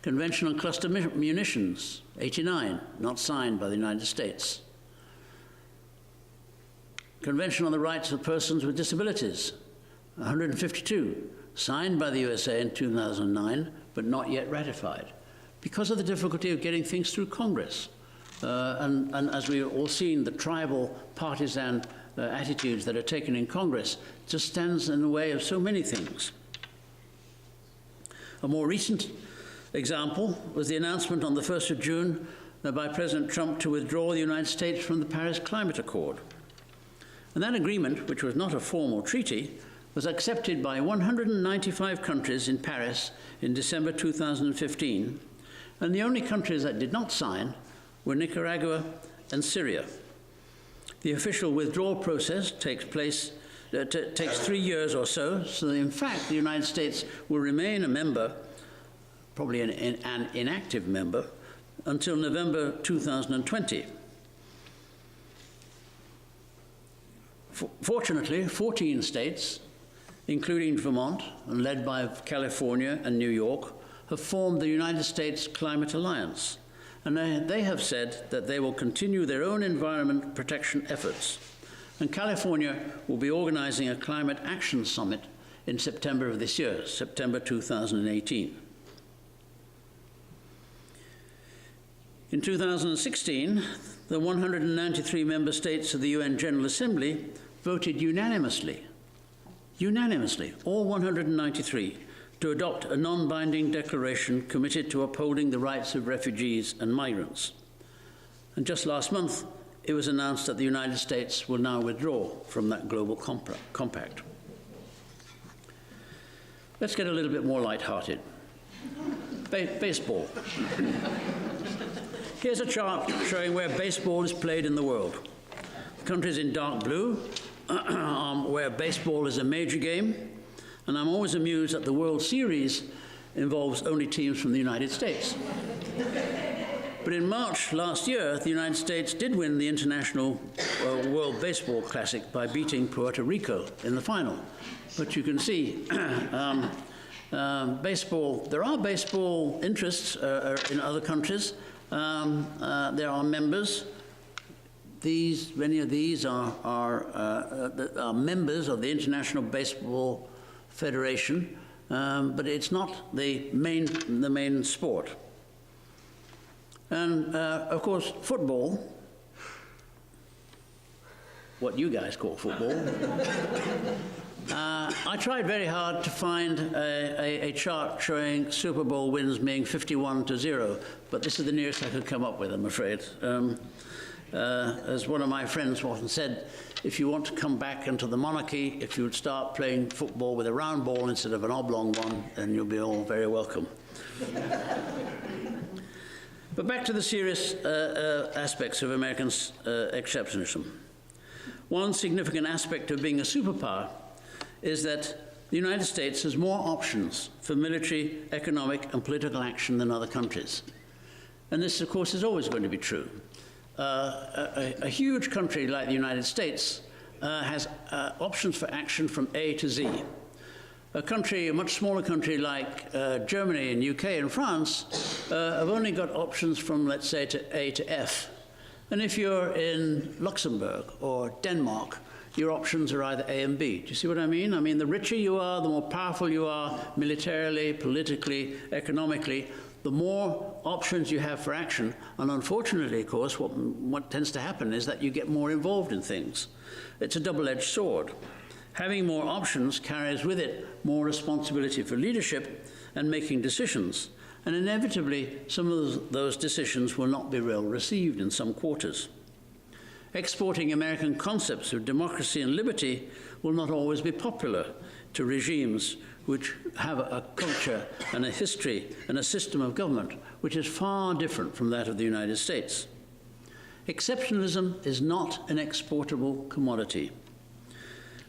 Convention on Cluster Munitions, 89, not signed by the United States. Convention on the Rights of Persons with Disabilities, 152, signed by the USA in 2009, but not yet ratified, because of the difficulty of getting things through Congress. And as we've all seen, the tribal partisan attitudes that are taken in Congress just stands in the way of so many things. A more recent example was the announcement on the 1st of June by President Trump to withdraw the United States from the Paris Climate Accord. And that agreement, which was not a formal treaty, was accepted by 195 countries in Paris in December 2015, and the only countries that did not sign were Nicaragua and Syria. The official withdrawal process takes 3 years or so, so in fact the United States will remain a member, probably an inactive member, until November 2020. Fortunately, 14 states, including Vermont, and led by California and New York, have formed the United States Climate Alliance. And they have said that they will continue their own environment protection efforts. And California will be organizing a climate action summit in September of this year, September 2018. In 2016, the 193 member states of the UN General Assembly voted unanimously, all 193, to adopt a non-binding declaration committed to upholding the rights of refugees and migrants. And just last month, it was announced that the United States will now withdraw from that global compact. Let's get a little bit more lighthearted. Baseball. Here's a chart showing where baseball is played in the world. The countries in dark blue where baseball is a major game, and I'm always amused that the World Series involves only teams from the United States. But in March last year, the United States did win the International World Baseball Classic by beating Puerto Rico in the final. But you can see baseball, there are baseball interests in other countries. There are members. Many of these are members of the International Baseball Federation, but it's not the main sport. And of course, football, what you guys call football. I tried very hard to find a chart showing Super Bowl wins being 51-0, but this is the nearest I could come up with, I'm afraid. As one of my friends often said, if you want to come back into the monarchy, if you would start playing football with a round ball instead of an oblong one, then you'll be all very welcome. But back to the serious aspects of American exceptionalism. One significant aspect of being a superpower is that the United States has more options for military, economic, and political action than other countries. And this, of course, is always going to be true. A huge country like the United States has options for action from A to Z. A much smaller country like Germany and UK and France have only got options from, let's say, to A to F. And if you're in Luxembourg or Denmark, your options are either A and B. Do you see what I mean? I mean, the richer you are, the more powerful you are militarily, politically, economically, the more options you have for action. And unfortunately, of course, what tends to happen is that you get more involved in things. It's a double-edged sword. Having more options carries with it more responsibility for leadership and making decisions. And inevitably, some of those decisions will not be well received in some quarters. Exporting American concepts of democracy and liberty will not always be popular to regimes which have a culture and a history and a system of government which is far different from that of the United States. Exceptionalism is not an exportable commodity.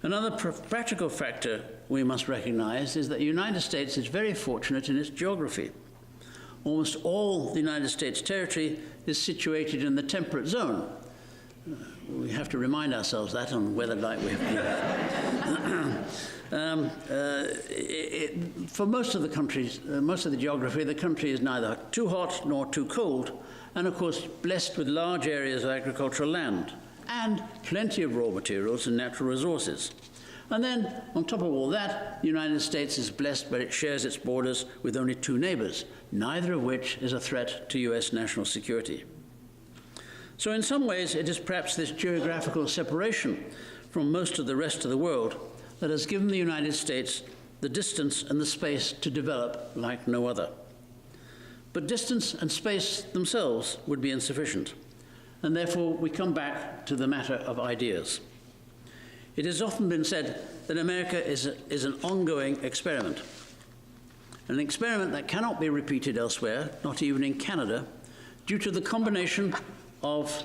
Another practical factor we must recognize is that the United States is very fortunate in its geography. Almost all the United States territory is situated in the temperate zone. We have to remind ourselves that on weather like we have. For most of the countries, most of the geography, the country is neither too hot nor too cold, and of course blessed with large areas of agricultural land and plenty of raw materials and natural resources. And then, on top of all that, the United States is blessed, but it shares its borders with only two neighbors, neither of which is a threat to US national security. So in some ways, it is perhaps this geographical separation from most of the rest of the world that has given the United States the distance and the space to develop like no other. But distance and space themselves would be insufficient. And therefore, we come back to the matter of ideas. It has often been said that America is an ongoing experiment, an experiment that cannot be repeated elsewhere, not even in Canada, due to the combination of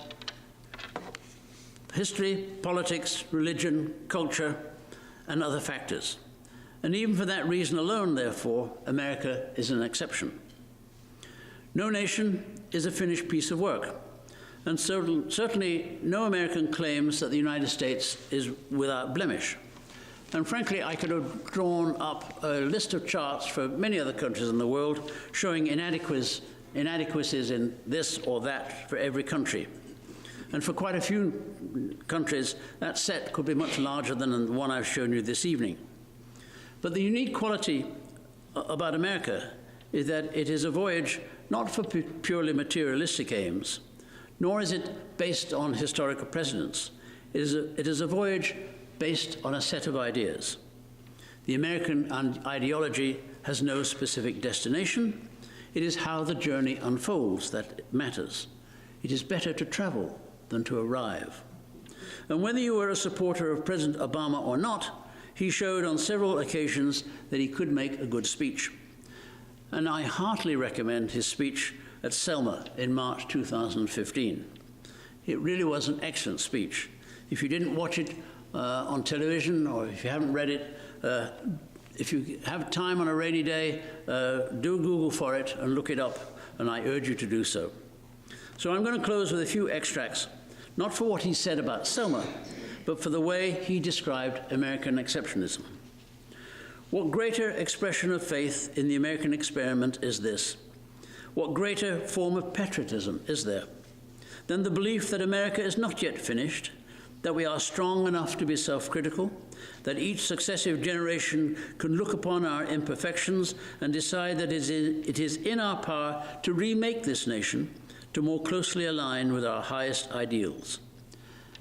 history, politics, religion, culture, and other factors. And even for that reason alone, therefore, America is an exception. No nation is a finished piece of work. And certainly no American claims that the United States is without blemish. And frankly, I could have drawn up a list of charts for many other countries in the world showing inadequacies inadequacies in this or that for every country. And for quite a few countries, that set could be much larger than the one I've shown you this evening. But the unique quality about America is that it is a voyage not for purely materialistic aims, nor is it based on historical precedents. It is a voyage based on a set of ideas. The American ideology has no specific destination. It is how the journey unfolds that matters. It is better to travel than to arrive. And whether you were a supporter of President Obama or not, he showed on several occasions that he could make a good speech. And I heartily recommend his speech at Selma in March 2015. It really was an excellent speech. If you didn't watch it on television, or if you haven't read it, if you have time on a rainy day, do Google for it and look it up, and I urge you to do so. So I'm going to close with a few extracts, not for what he said about Selma, but for the way he described American exceptionalism. What greater expression of faith in the American experiment is this? What greater form of patriotism is there than the belief that America is not yet finished, that we are strong enough to be self-critical, that each successive generation can look upon our imperfections and decide that it is in our power to remake this nation to more closely align with our highest ideals.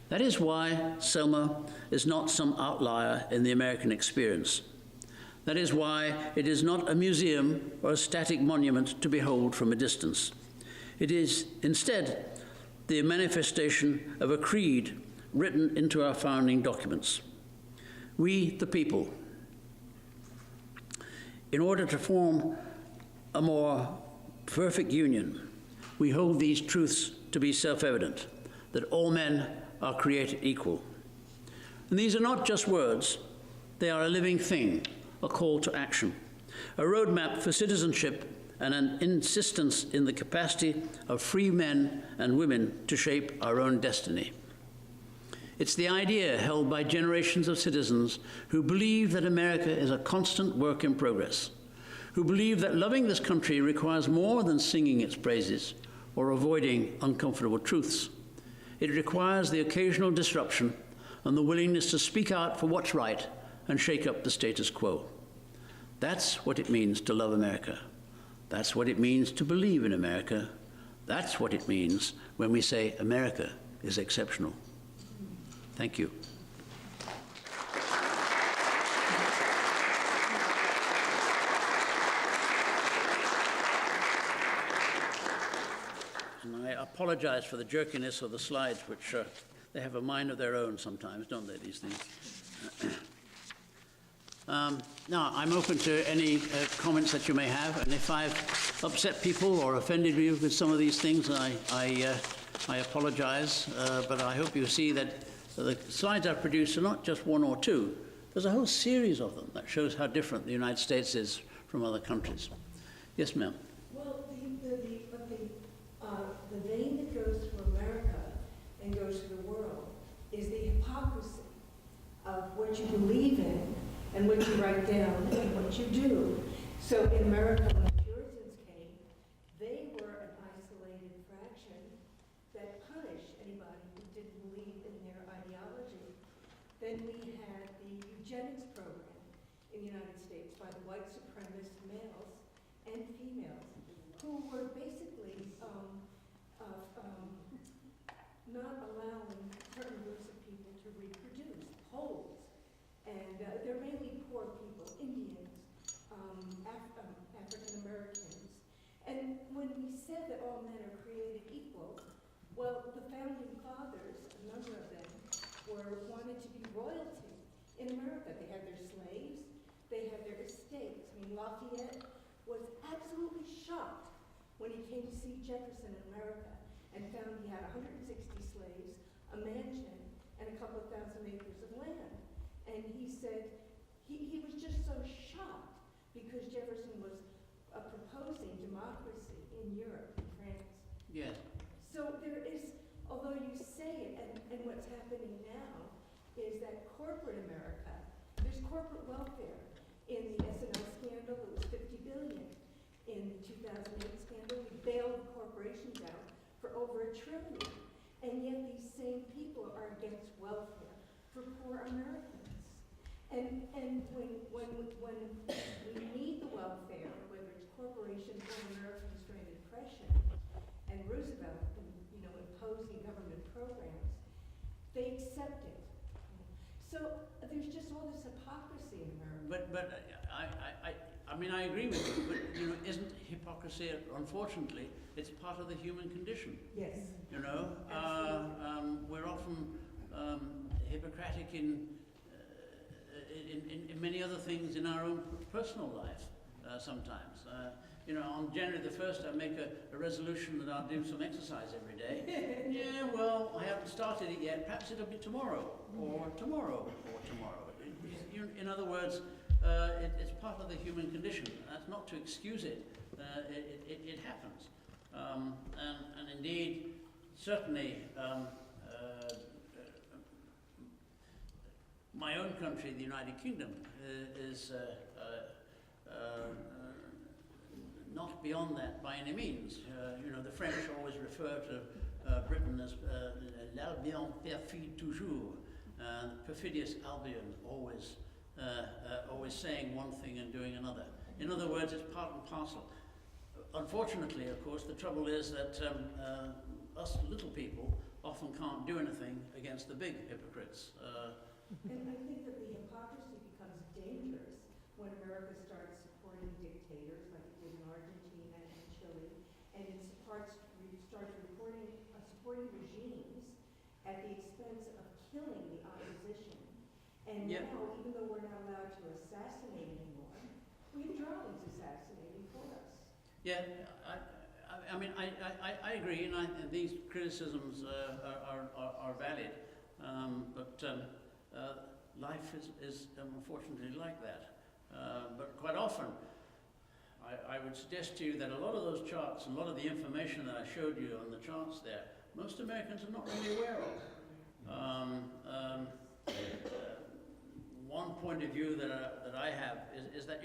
That is why Selma is not some outlier in the American experience. That is why it is not a museum or a static monument to behold from a distance. It is instead the manifestation of a creed written into our founding documents. We, the people, in order to form a more perfect union, we hold these truths to be self-evident, that all men are created equal. And these are not just words, they are a living thing, a call to action, a roadmap for citizenship and an insistence in the capacity of free men and women to shape our own destiny. It's the idea held by generations of citizens who believe that America is a constant work in progress, who believe that loving this country requires more than singing its praises or avoiding uncomfortable truths. It requires the occasional disruption and the willingness to speak out for what's right and shake up the status quo. That's what it means to love America. That's what it means to believe in America. That's what it means when we say America is exceptional. Thank you. And I apologize for the jerkiness of the slides, which they have a mind of their own sometimes, don't they, these things? Now, I'm open to any comments that you may have, and if I've upset people or offended you with some of these things, I apologize, but I hope you see that the slides I've produced are not just one or two. There's a whole series of them that shows how different the United States is from other countries. Yes, ma'am. Well, the vein that goes through America and goes through the world is the hypocrisy of what you believe in and what you write down and what you do. So in America, when the Puritans came, they were an isolated fraction that punished anybody who didn't believe in their ideology. Then we had the eugenics program in the United States by the white supremacist males and females who were basically not allowing certain groups of people to reproduce, Poles, and they're mainly poor people, Indians, African Americans. And when we said that all men are created equal, well, the founding fathers, a number of them, wanted to be royalty in America. They had their slaves, they had their estates. I mean, Lafayette was absolutely shocked when he came to see Jefferson in America and found he had 160 slaves, a mansion, and a couple of thousand acres of land. And he said he was just so shocked because Jefferson was proposing democracy in Europe, in France. Yes. So there is, although you say it, and what's happening now is that corporate America, there's corporate welfare. In the S&L scandal, it was $50 billion. In the 2008 scandal, we bailed corporations out for over $1 trillion. And yet these same people are against welfare for poor Americans. And when we need the welfare, whether it's corporations or Americans during the Depression, and Roosevelt, imposing government programs, they accept it. So there's just all this hypocrisy in America. But I mean, I agree with you, but, isn't hypocrisy, unfortunately, it's part of the human condition. Yes. We're often Hippocratic in many other things in our own personal life sometimes. On January the 1st, I make a resolution that I'll do some exercise every day. Yeah, well, I haven't started it yet. Perhaps it'll be tomorrow, or tomorrow, or tomorrow. In other words, it's part of the human condition. That's not to excuse it. It happens. And indeed, certainly, my own country, the United Kingdom, is not beyond that by any means. The French always refer to Britain as l'Albion perfide toujours, perfidious Albion, always saying one thing and doing another. In other words, it's part and parcel. Unfortunately, of course, the trouble is that us little people often can't do anything against the big hypocrites. And I think that the hypocrisy becomes dangerous when America starts supporting dictators like it did in Argentina and Chile, and it starts supporting regimes at the expense of killing the opposition. And Yep. now, even though we're not allowed to assassinate anymore, we have drones assassinating for us. Yeah, I mean, I agree, and these criticisms are valid, but life is unfortunately like that. But quite often, I would suggest to you that a lot of those charts and a lot of the information that I showed you on the charts there, most Americans are not really aware of. One point of view that I have is that,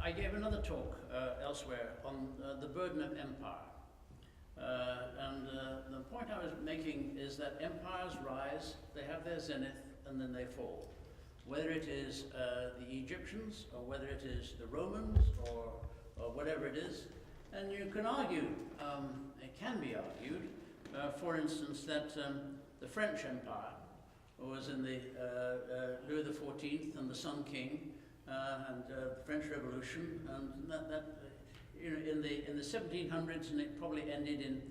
I gave another talk elsewhere on the burden of empire. And the point I was making is that empires rise, they have their zenith, and then they fall. Whether it is the Egyptians, or whether it is the Romans, or whatever it is. And you can argue, it can be argued, for instance, that the French Empire was in the Louis XIV and the Sun King, and the French Revolution, and that in the 1700s, and it probably ended in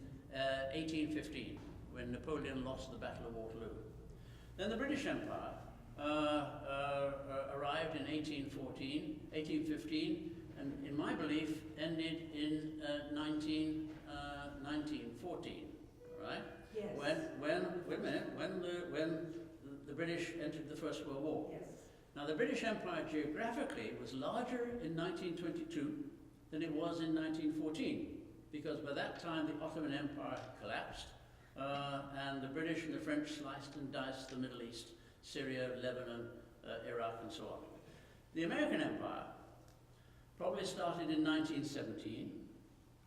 1815 when Napoleon lost the Battle of Waterloo. Then the British Empire arrived in 1815, and in my belief ended in 1914, right? Yes. When the British entered the First World War. Yes. Now, the British Empire geographically was larger in 1922 than it was in 1914, because by that time the Ottoman Empire collapsed, and the British and the French sliced and diced the Middle East, Syria, Lebanon, Iraq, and so on. The American Empire probably started in 1917,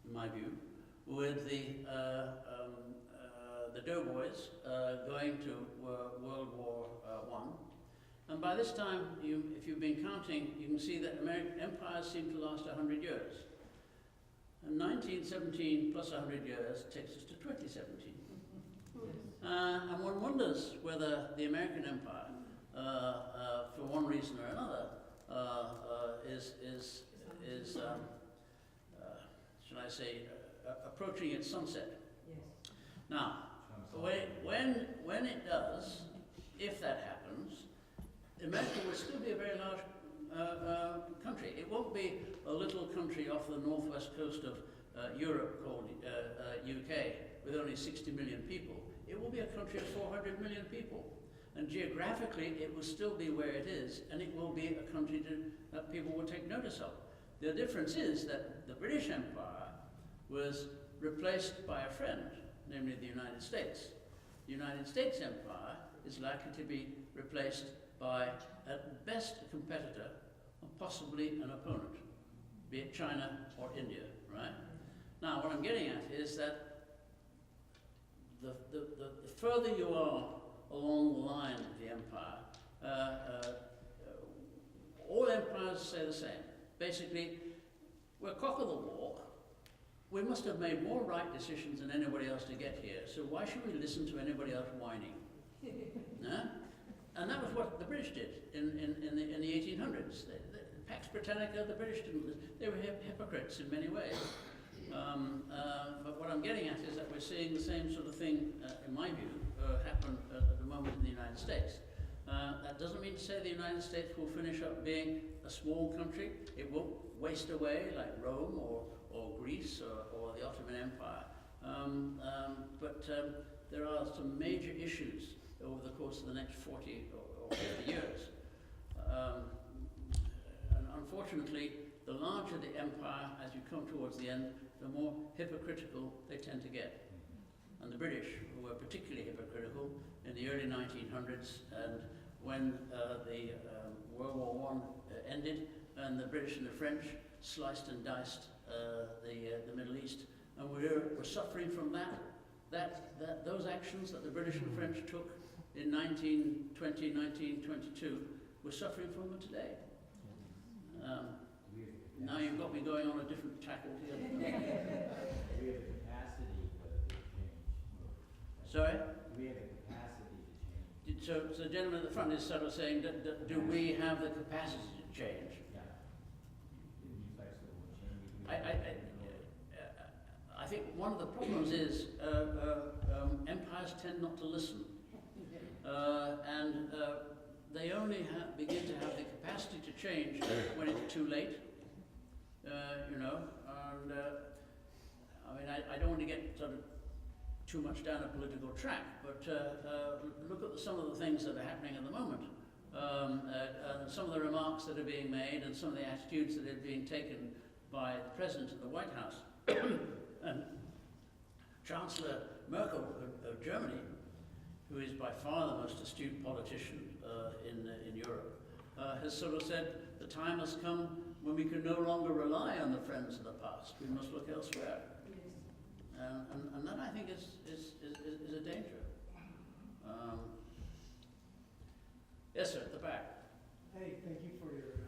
in my view, with the doughboys going to World War I. And by this time, if you've been counting, you can see that American empires seem to last 100 years. And 1917 plus 100 years takes us to 2017. And one wonders whether the American empire, for one reason or another, is should I say, approaching its sunset. Yes. Now, when it does, if that happens, America will still be a very large country. It won't be a little country off the northwest coast of Europe called UK with only 60 million people. It will be a country of 400 million people. And geographically, it will still be where it is, and it will be a country that people will take notice of. The difference is that the British Empire was replaced by a friend, namely the United States. The United States Empire is likely to be replaced by, at best, a competitor, or possibly an opponent, be it China or India, right? Now, what I'm getting at is that the further you are along the line of the empire, all empires say the same. Basically, we're cock of the walk. We must have made more right decisions than anybody else to get here, so why should we listen to anybody else whining? Huh? And that was what the British did in the 1800s. Pax Britannica, the British didn't. They were hypocrites in many ways. But what I'm getting at is that we're seeing the same sort of thing, in my view, happen at the moment in the United States. That doesn't mean to say the United States will finish up being a small country. It won't waste away like Rome or Greece or the Ottoman Empire. But there are some major issues over the course of the next 40 or 50 years. And unfortunately, the larger the empire, as you come towards the end, the more hypocritical they tend to get. And the British were particularly hypocritical in the early 1900s, and when the World War I ended, and the British and the French sliced and diced the Middle East, and we're suffering from those actions that the British and French took in 1920, 1922, we're suffering from them today. Now you've got me going on a different tackle here. We have the capacity to change. Sorry? We have the capacity to change. So the gentleman at the front is sort of saying, do we have the capacity to change? Yeah. You guys will change. I think one of the problems is empires tend not to listen. And they only begin to have the capacity to change when it's too late. You know, and I mean, I don't want to get sort of too much down a political track, but look at some of the things that are happening at the moment, and some of the remarks that are being made, and some of the attitudes that are being taken by the President of the White House. And Chancellor Merkel of Germany, who is by far the most astute politician in Europe, has sort of said the time has come when we can no longer rely on the friends of the past. We must look elsewhere. And that, I think, is a danger. Yes, sir, at the back. Hey, thank you for your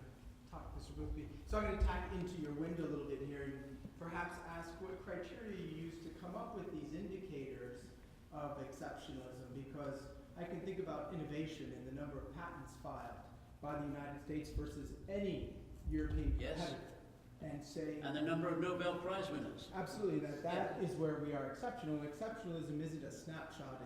talk, Mr. Boothby. So I'm going to tap into your window a little bit here and perhaps ask what criteria you use to come up with these indicators of exceptionalism, because I can think about innovation and the number of patents filed by the United States versus any European competitor. And say, and the number of Nobel Prize winners. Absolutely, that is where we are exceptional. Exceptionalism isn't a snapshot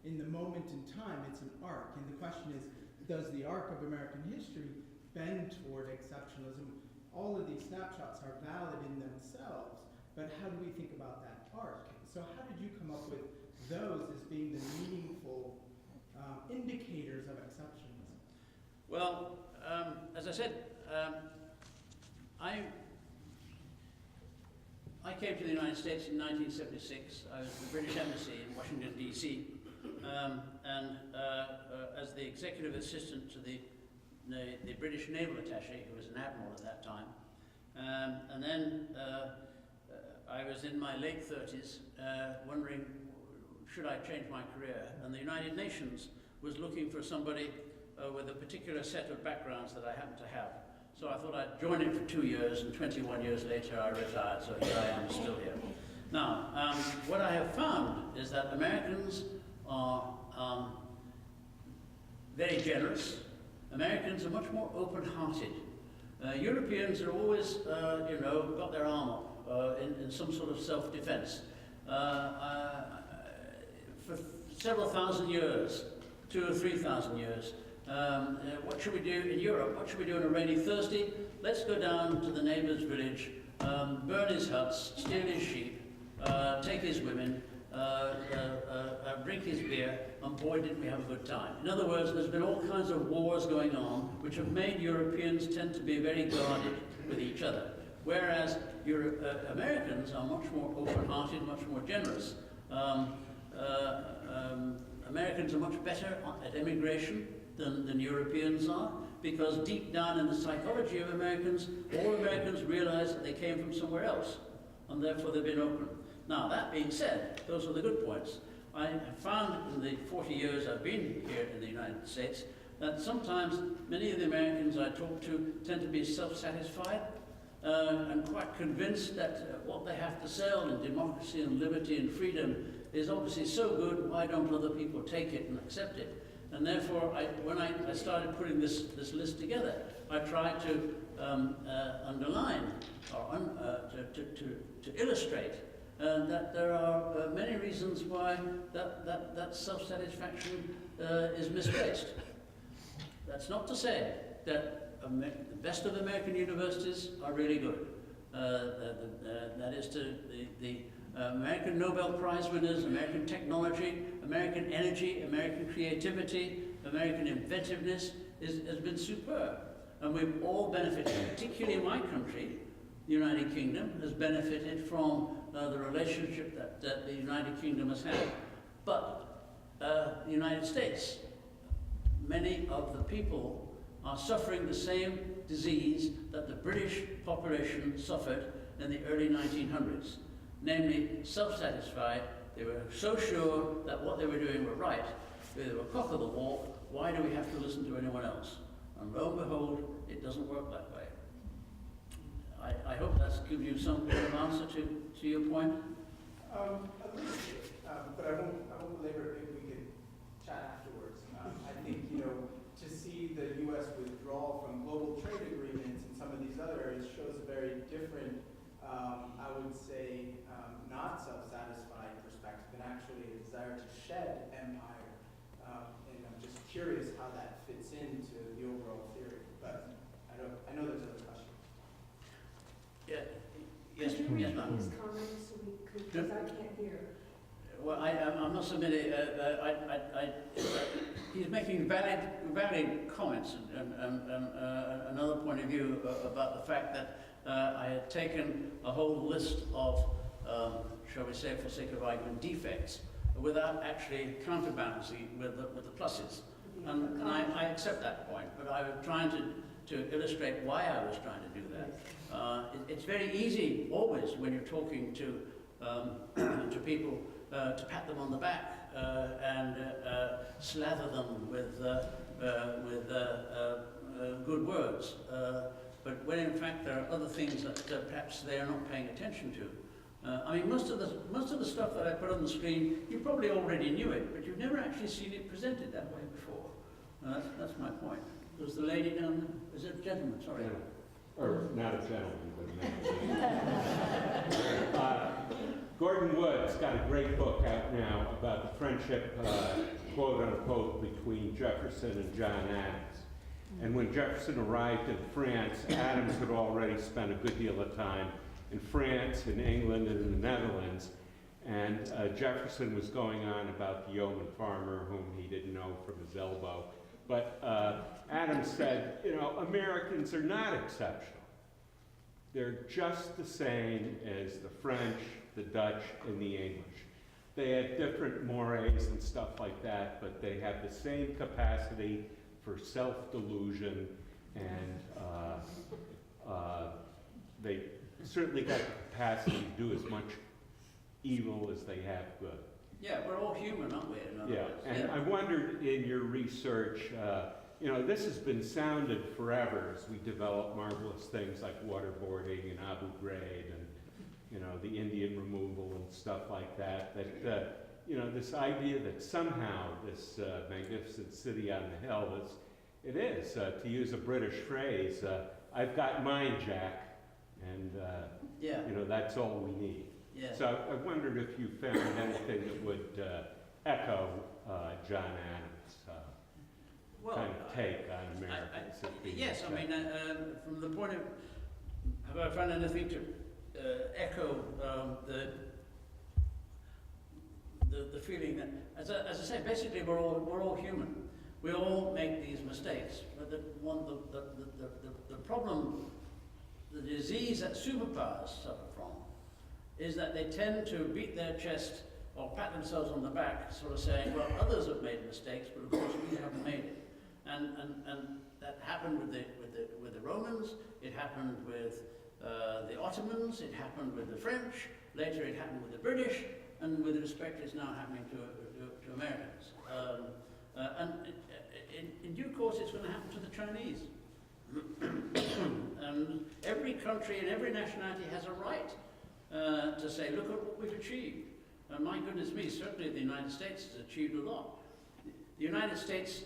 in the moment in time, it's an arc. And the question is, does the arc of American history bend toward exceptionalism? All of these snapshots are valid in themselves, but how do we think about that arc? So how did you come up with those as being the meaningful indicators of exceptionalism? Well, as I said, I came to the United States in 1976. I was at the British Embassy in Washington, D.C., and as the executive assistant to the British Naval Attaché, who was an admiral at that time. And then I was in my late 30s, wondering, should I change my career? And the United Nations was looking for somebody with a particular set of backgrounds that I happened to have. So I thought I'd join it for 2 years, and 21 years later I retired, so here I am still here. Now, what I have found is that Americans are very generous. Americans are much more open-hearted. Europeans are always, got their arm up in some sort of self-defense. For several thousand years, 2,000 or 3,000 years, what should we do in Europe? What should we do on a rainy Thursday? Let's go down to the neighbor's village, burn his huts, steal his sheep, take his women, drink his beer, and boy, didn't we have a good time. In other words, there's been all kinds of wars going on which have made Europeans tend to be very guarded with each other, whereas Americans are much more open-hearted, much more generous. Americans are much better at immigration than Europeans are, because deep down in the psychology of Americans, all Americans realize that they came from somewhere else, and therefore they've been open. Now, that being said, those are the good points. I have found in the 40 years I've been here in the United States that sometimes many of the Americans I talk to tend to be self-satisfied and quite convinced that what they have to sell in democracy and liberty and freedom is obviously so good, why don't other people take it and accept it? And therefore, when I started putting this list together, I tried to underline or to illustrate that there are many reasons why that self-satisfaction is misplaced. That's not to say that the best of American universities are really good. That is to the American Nobel Prize winners, American technology, American energy, American creativity, American inventiveness has been superb. And we've all benefited, particularly in my country, the United Kingdom has benefited from the relationship that the United Kingdom has had. But the United States, many of the people are suffering the same disease that the British population suffered in the early 1900s. Namely, self-satisfied. They were so sure that what they were doing were right. They were cock of the walk. Why do we have to listen to anyone else? And lo and behold, it doesn't work that way. I hope that's gives you some kind of answer to your point. A little bit, but I won't belabor it. Maybe we can chat afterwards. I think, to see the U.S. withdraw from global trade agreements and some of these other areas shows a very different, I would say, not self-satisfied perspective, and actually a desire to shed empire. And I'm just curious how that fits into the overall theory. But I know there's other questions. Yeah. Yes, Could you yes, repeat ma'am. his comments so we could, because I can't hear. Well, I must admit, he's making valid comments and another point of view about the fact that I had taken a whole list of, shall we say, for sake of argument, defects without actually counterbalancing with the pluses. And I accept that point, but I was trying to illustrate why I was trying to do that. It's very easy always when you're talking to people to pat them on the back and slather them with good words. But when in fact there are other things that perhaps they are not paying attention to. I mean, most of the stuff that I put on the screen, you probably already knew it, but you've never actually seen it presented that way before. That's my point. Was the lady down there? Is it a gentleman? Sorry. Yeah. Or not a gentleman, but a man. Gordon Wood's got a great book out now about the friendship, quote unquote, between Jefferson and John Adams. And when Jefferson arrived in France, Adams had already spent a good deal of time in France, in England, and in the Netherlands. And Jefferson was going on about the yeoman farmer whom he didn't know from his elbow. But Adams said, Americans are not exceptional. They're just the same as the French, the Dutch, and the English. They have different mores and stuff like that, but they have the same capacity for self-delusion, and they certainly got the capacity to do as much evil as they have good. Yeah, we're all human, aren't we? Yeah, and I wondered in your research, this has been sounded forever as we develop marvelous things like waterboarding and Abu Ghraib and, the Indian removal and stuff like that, this idea that somehow this magnificent city on the hill is, to use a British phrase, I've got mine, Jack, and, that's all we need. Yeah. So I wondered if you found anything that would echo John Adams' kind of take on Americans. Yes, I mean, from the point of, have I found anything to echo the feeling that, as I say, basically we're all human. We all make these mistakes, but the problem, the disease that superpowers suffer from, is that they tend to beat their chest or pat themselves on the back, sort of saying, well, others have made mistakes, but of course we haven't made it. And that happened with the Romans, it happened with the Ottomans, it happened with the French, Later it happened with the British, and with respect it's now happening to Americans. And in due course it's going to happen to the Chinese. And every country and every nationality has a right to say, look at what we've achieved. And my goodness me, certainly the United States has achieved a lot. The United States,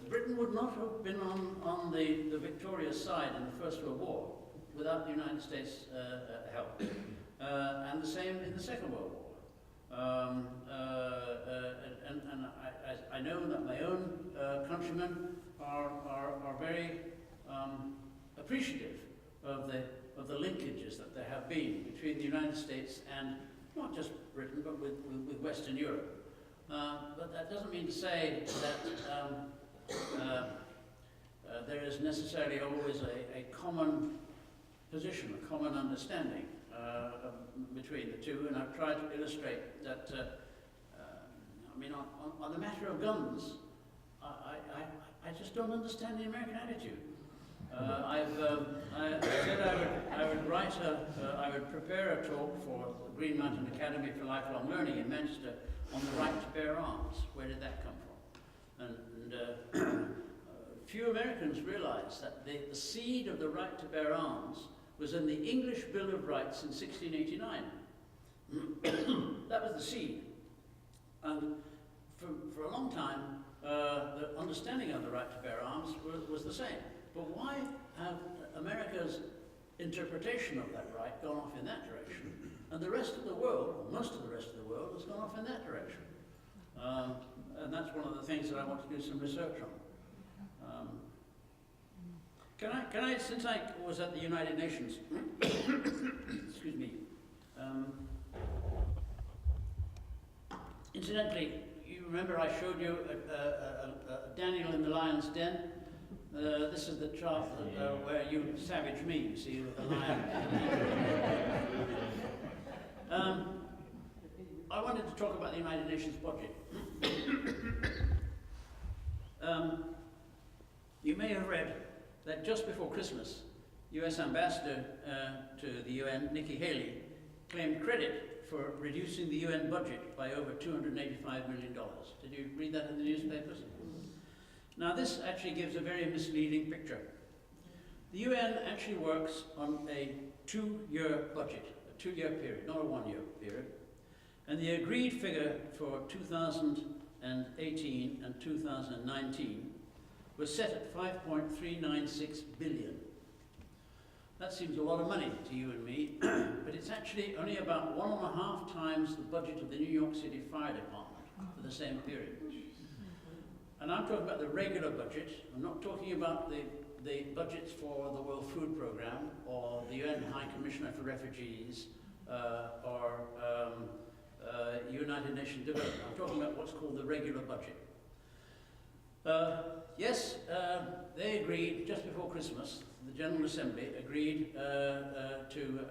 Britain would not have been on the victorious side in the First World War without the United States help. And the same in the Second World War. And I know that my own countrymen are very appreciative of the linkages that there have been between the United States and not just Britain, but with Western Europe. But that doesn't mean to say that there is necessarily always a common position, a common understanding between the two, and I've tried to illustrate that, I mean, on the matter of guns, I just don't understand the American attitude. I said I would prepare a talk for the Green Mountain Academy for Lifelong Learning in Manchester on the right to bear arms. Where did that come from? And few Americans realize that the seed of the right to bear arms was in the English Bill of Rights in 1689. That was the seed. And for a long time, the understanding of the right to bear arms was the same. But why have America's interpretation of that right gone off in that direction? And the rest of the world, or most of the rest of the world, has gone off in that direction. And that's one of the things that I want to do some research on. Can I, since I was at the United Nations, excuse me, incidentally, you remember I showed you Daniel in the Lion's Den? This is the chart where you savage me, you see, with the lion. I wanted to talk about the United Nations budget. You may have read that just before Christmas, US Ambassador to the UN, Nikki Haley, claimed credit for reducing the UN budget by over $285 million. Did you read that in the newspapers? Now this actually gives a very misleading picture. The UN actually works on a 2-year budget, a 2-year period, not a 1-year period. And the agreed figure for 2018 and 2019 was set at 5.396 billion. That seems a lot of money to you and me, but it's actually only about 1.5 times the budget of the New York City Fire Department for the same period. And I'm talking about the regular budget. I'm not talking about the budgets for the World Food Programme or the UN High Commissioner for Refugees or United Nations Development. I'm talking about what's called the regular budget. Yes, they agreed just before Christmas, the General Assembly agreed to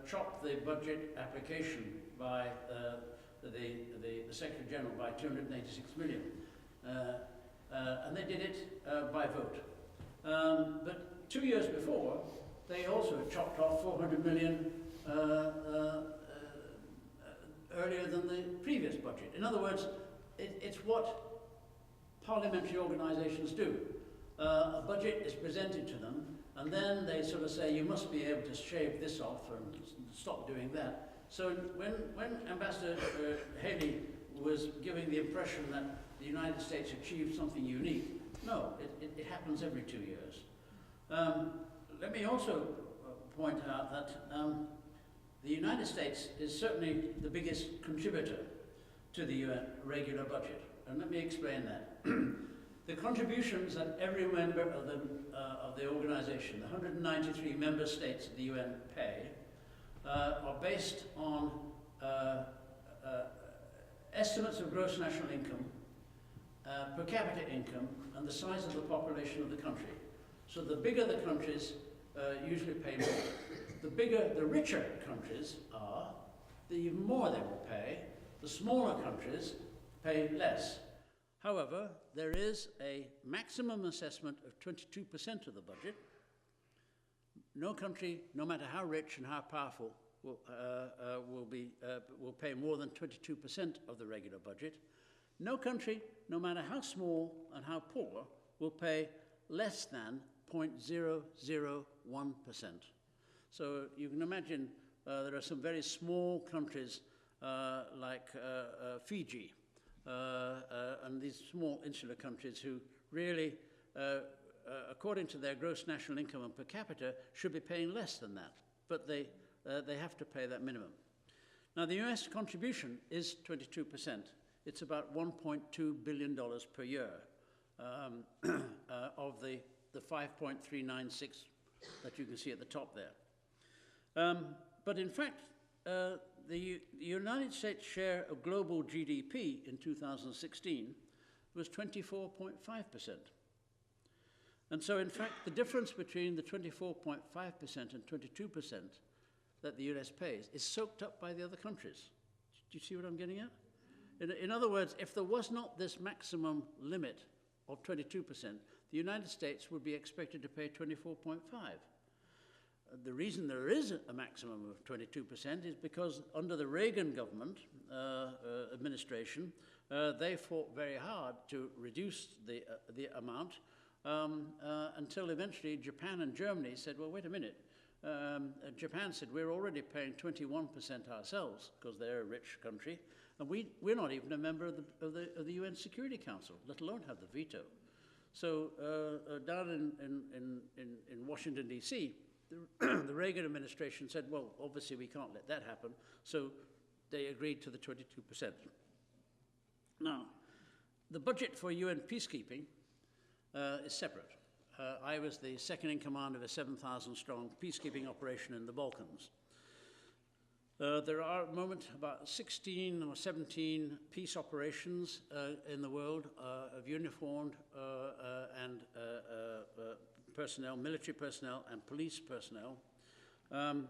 chop the budget application by the Secretary General by 286 million. And they did it by vote. But 2 years before, they also chopped off 400 million earlier than the previous budget. In other words, it's what parliamentary organisations do. A budget is presented to them, and then they sort of say, you must be able to shave this off and stop doing that. So when Ambassador Haley was giving the impression that the United States achieved something unique, no, it happens every 2 years. Let me also point out that the United States is certainly the biggest contributor to the UN regular budget. And let me explain that. The contributions that every member of the organization, the 193 member states of the UN pay, are based on estimates of gross national income, per capita income, and the size of the population of the country. So the bigger the countries usually pay more. The richer countries are, the more they will pay. The smaller countries pay less. However, there is a maximum assessment of 22% of the budget, no country, no matter how rich and how powerful, will pay more than 22% of the regular budget. No country, no matter how small and how poor, will pay less than 0.001%. So you can imagine there are some very small countries like Fiji and these small insular countries who really, according to their gross national income and per capita, should be paying less than that. But they have to pay that minimum. Now, the US contribution is 22%. It's about $1.2 billion per year of the 5.396 that you can see at the top there. But in fact, the United States share of global GDP in 2016 was 24.5%. And so, in fact, the difference between the 24.5% and 22% that the US pays is soaked up by the other countries. Do you see what I'm getting at? In other words, if there was not this maximum limit of 22%, the United States would be expected to pay 24.5%. The reason there is a maximum of 22% is because under the Reagan government administration, they fought very hard to reduce the amount until eventually Japan and Germany said, well, wait a minute. Japan said, we're already paying 21% ourselves because they're a rich country, and we're not even a member of the UN Security Council, let alone have the veto. So down in Washington, D.C., the Reagan administration said, well, obviously we can't let that happen, so they agreed to the 22%. Now, the budget for UN peacekeeping is separate. I was the second in command of a 7,000-strong peacekeeping operation in the Balkans. There are at the moment about 16 or 17 peace operations in the world of uniformed and personnel, military personnel and police personnel. And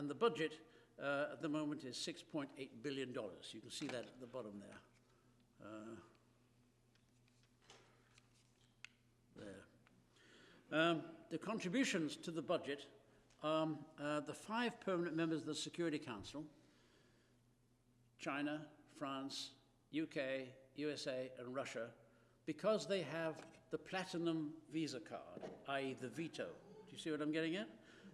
the budget at the moment is $6.8 billion. You can see that at the bottom there. The contributions to the budget, the 5 permanent members of the Security Council, China, France, UK, USA, and Russia, because they have the platinum visa card, i.e. the veto. Do you see what I'm getting at?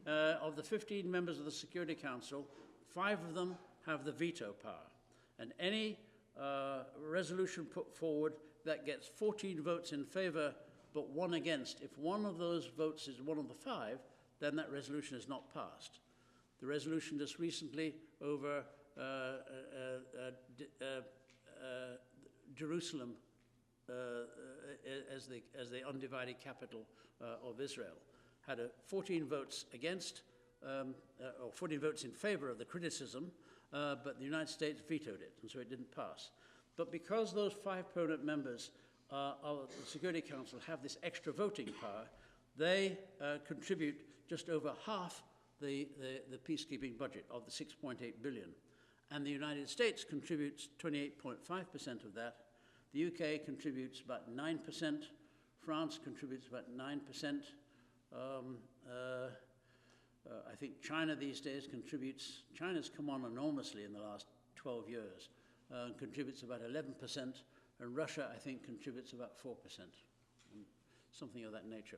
Of the 15 members of the Security Council, 5 of them have the veto power. And any resolution put forward that gets 14 votes in favor but 1 against, if one of those votes is one of the 5, then that resolution is not passed. The resolution just recently over Jerusalem as the undivided capital of Israel had 14 votes against, or 14 votes in favor of the criticism, but the United States vetoed it, and so it didn't pass. But because those 5 permanent members of the Security Council have this extra voting power, they contribute just over half the peacekeeping budget of the $6.8 billion. And the United States contributes 28.5% of that. The UK contributes about 9%. France contributes about 9%. I think China these days contributes, China's come on enormously in the last 12 years, contributes about 11%. And Russia, I think, contributes about 4%, something of that nature.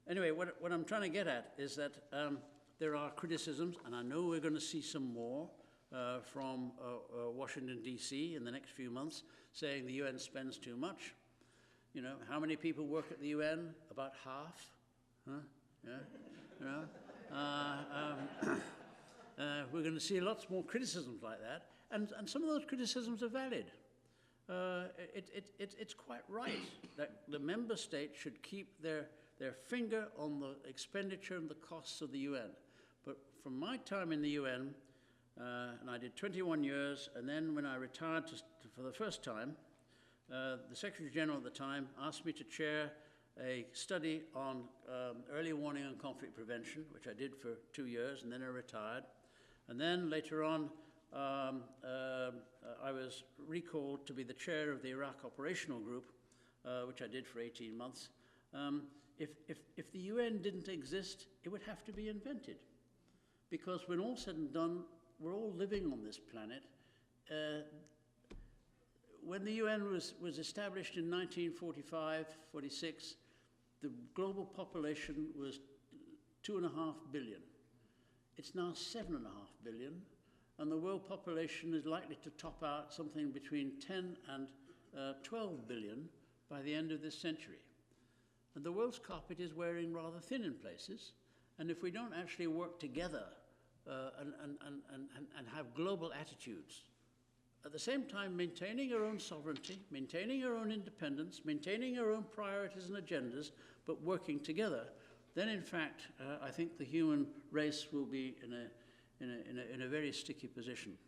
Anyway, what I'm trying to get at is that there are criticisms, and I know we're going to see some more from Washington, D.C. in the next few months, saying the UN spends too much. You know, how many people work at the UN? About half. Huh? Yeah. You know? We're going to see lots more criticisms like that, and some of those criticisms are valid. It's quite right that the member states should keep their finger on the expenditure and the costs of the UN. But from my time in the UN, and I did 21 years, and then when I retired for the first time, the Secretary General at the time asked me to chair a study on early warning and conflict prevention, which I did for 2 years, and then I retired. And then later on, I was recalled to be the chair of the Iraq Operational Group, which I did for 18 months. In if the UN didn't exist, it would have to be invented. Because when all said and done, we're all living on this planet. When the UN was established in 1945-46, the global population was 2.5 billion. It's now 7.5 billion, and the world population is likely to top out something between 10 and 12 billion by the end of this century. And the world's carpet is wearing rather thin in places, and if we don't actually work together and have global attitudes, at the same time maintaining our own sovereignty, maintaining our own independence, maintaining our own priorities and agendas, but working together, then in fact, I think the human race will be in a very sticky position.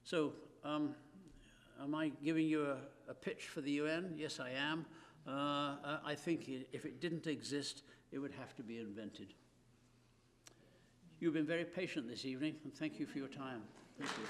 So, am I giving you a pitch for the UN? Yes, I am. I think if it didn't exist, it would have to be invented. You've been very patient this evening, and thank you for your time. Thank you.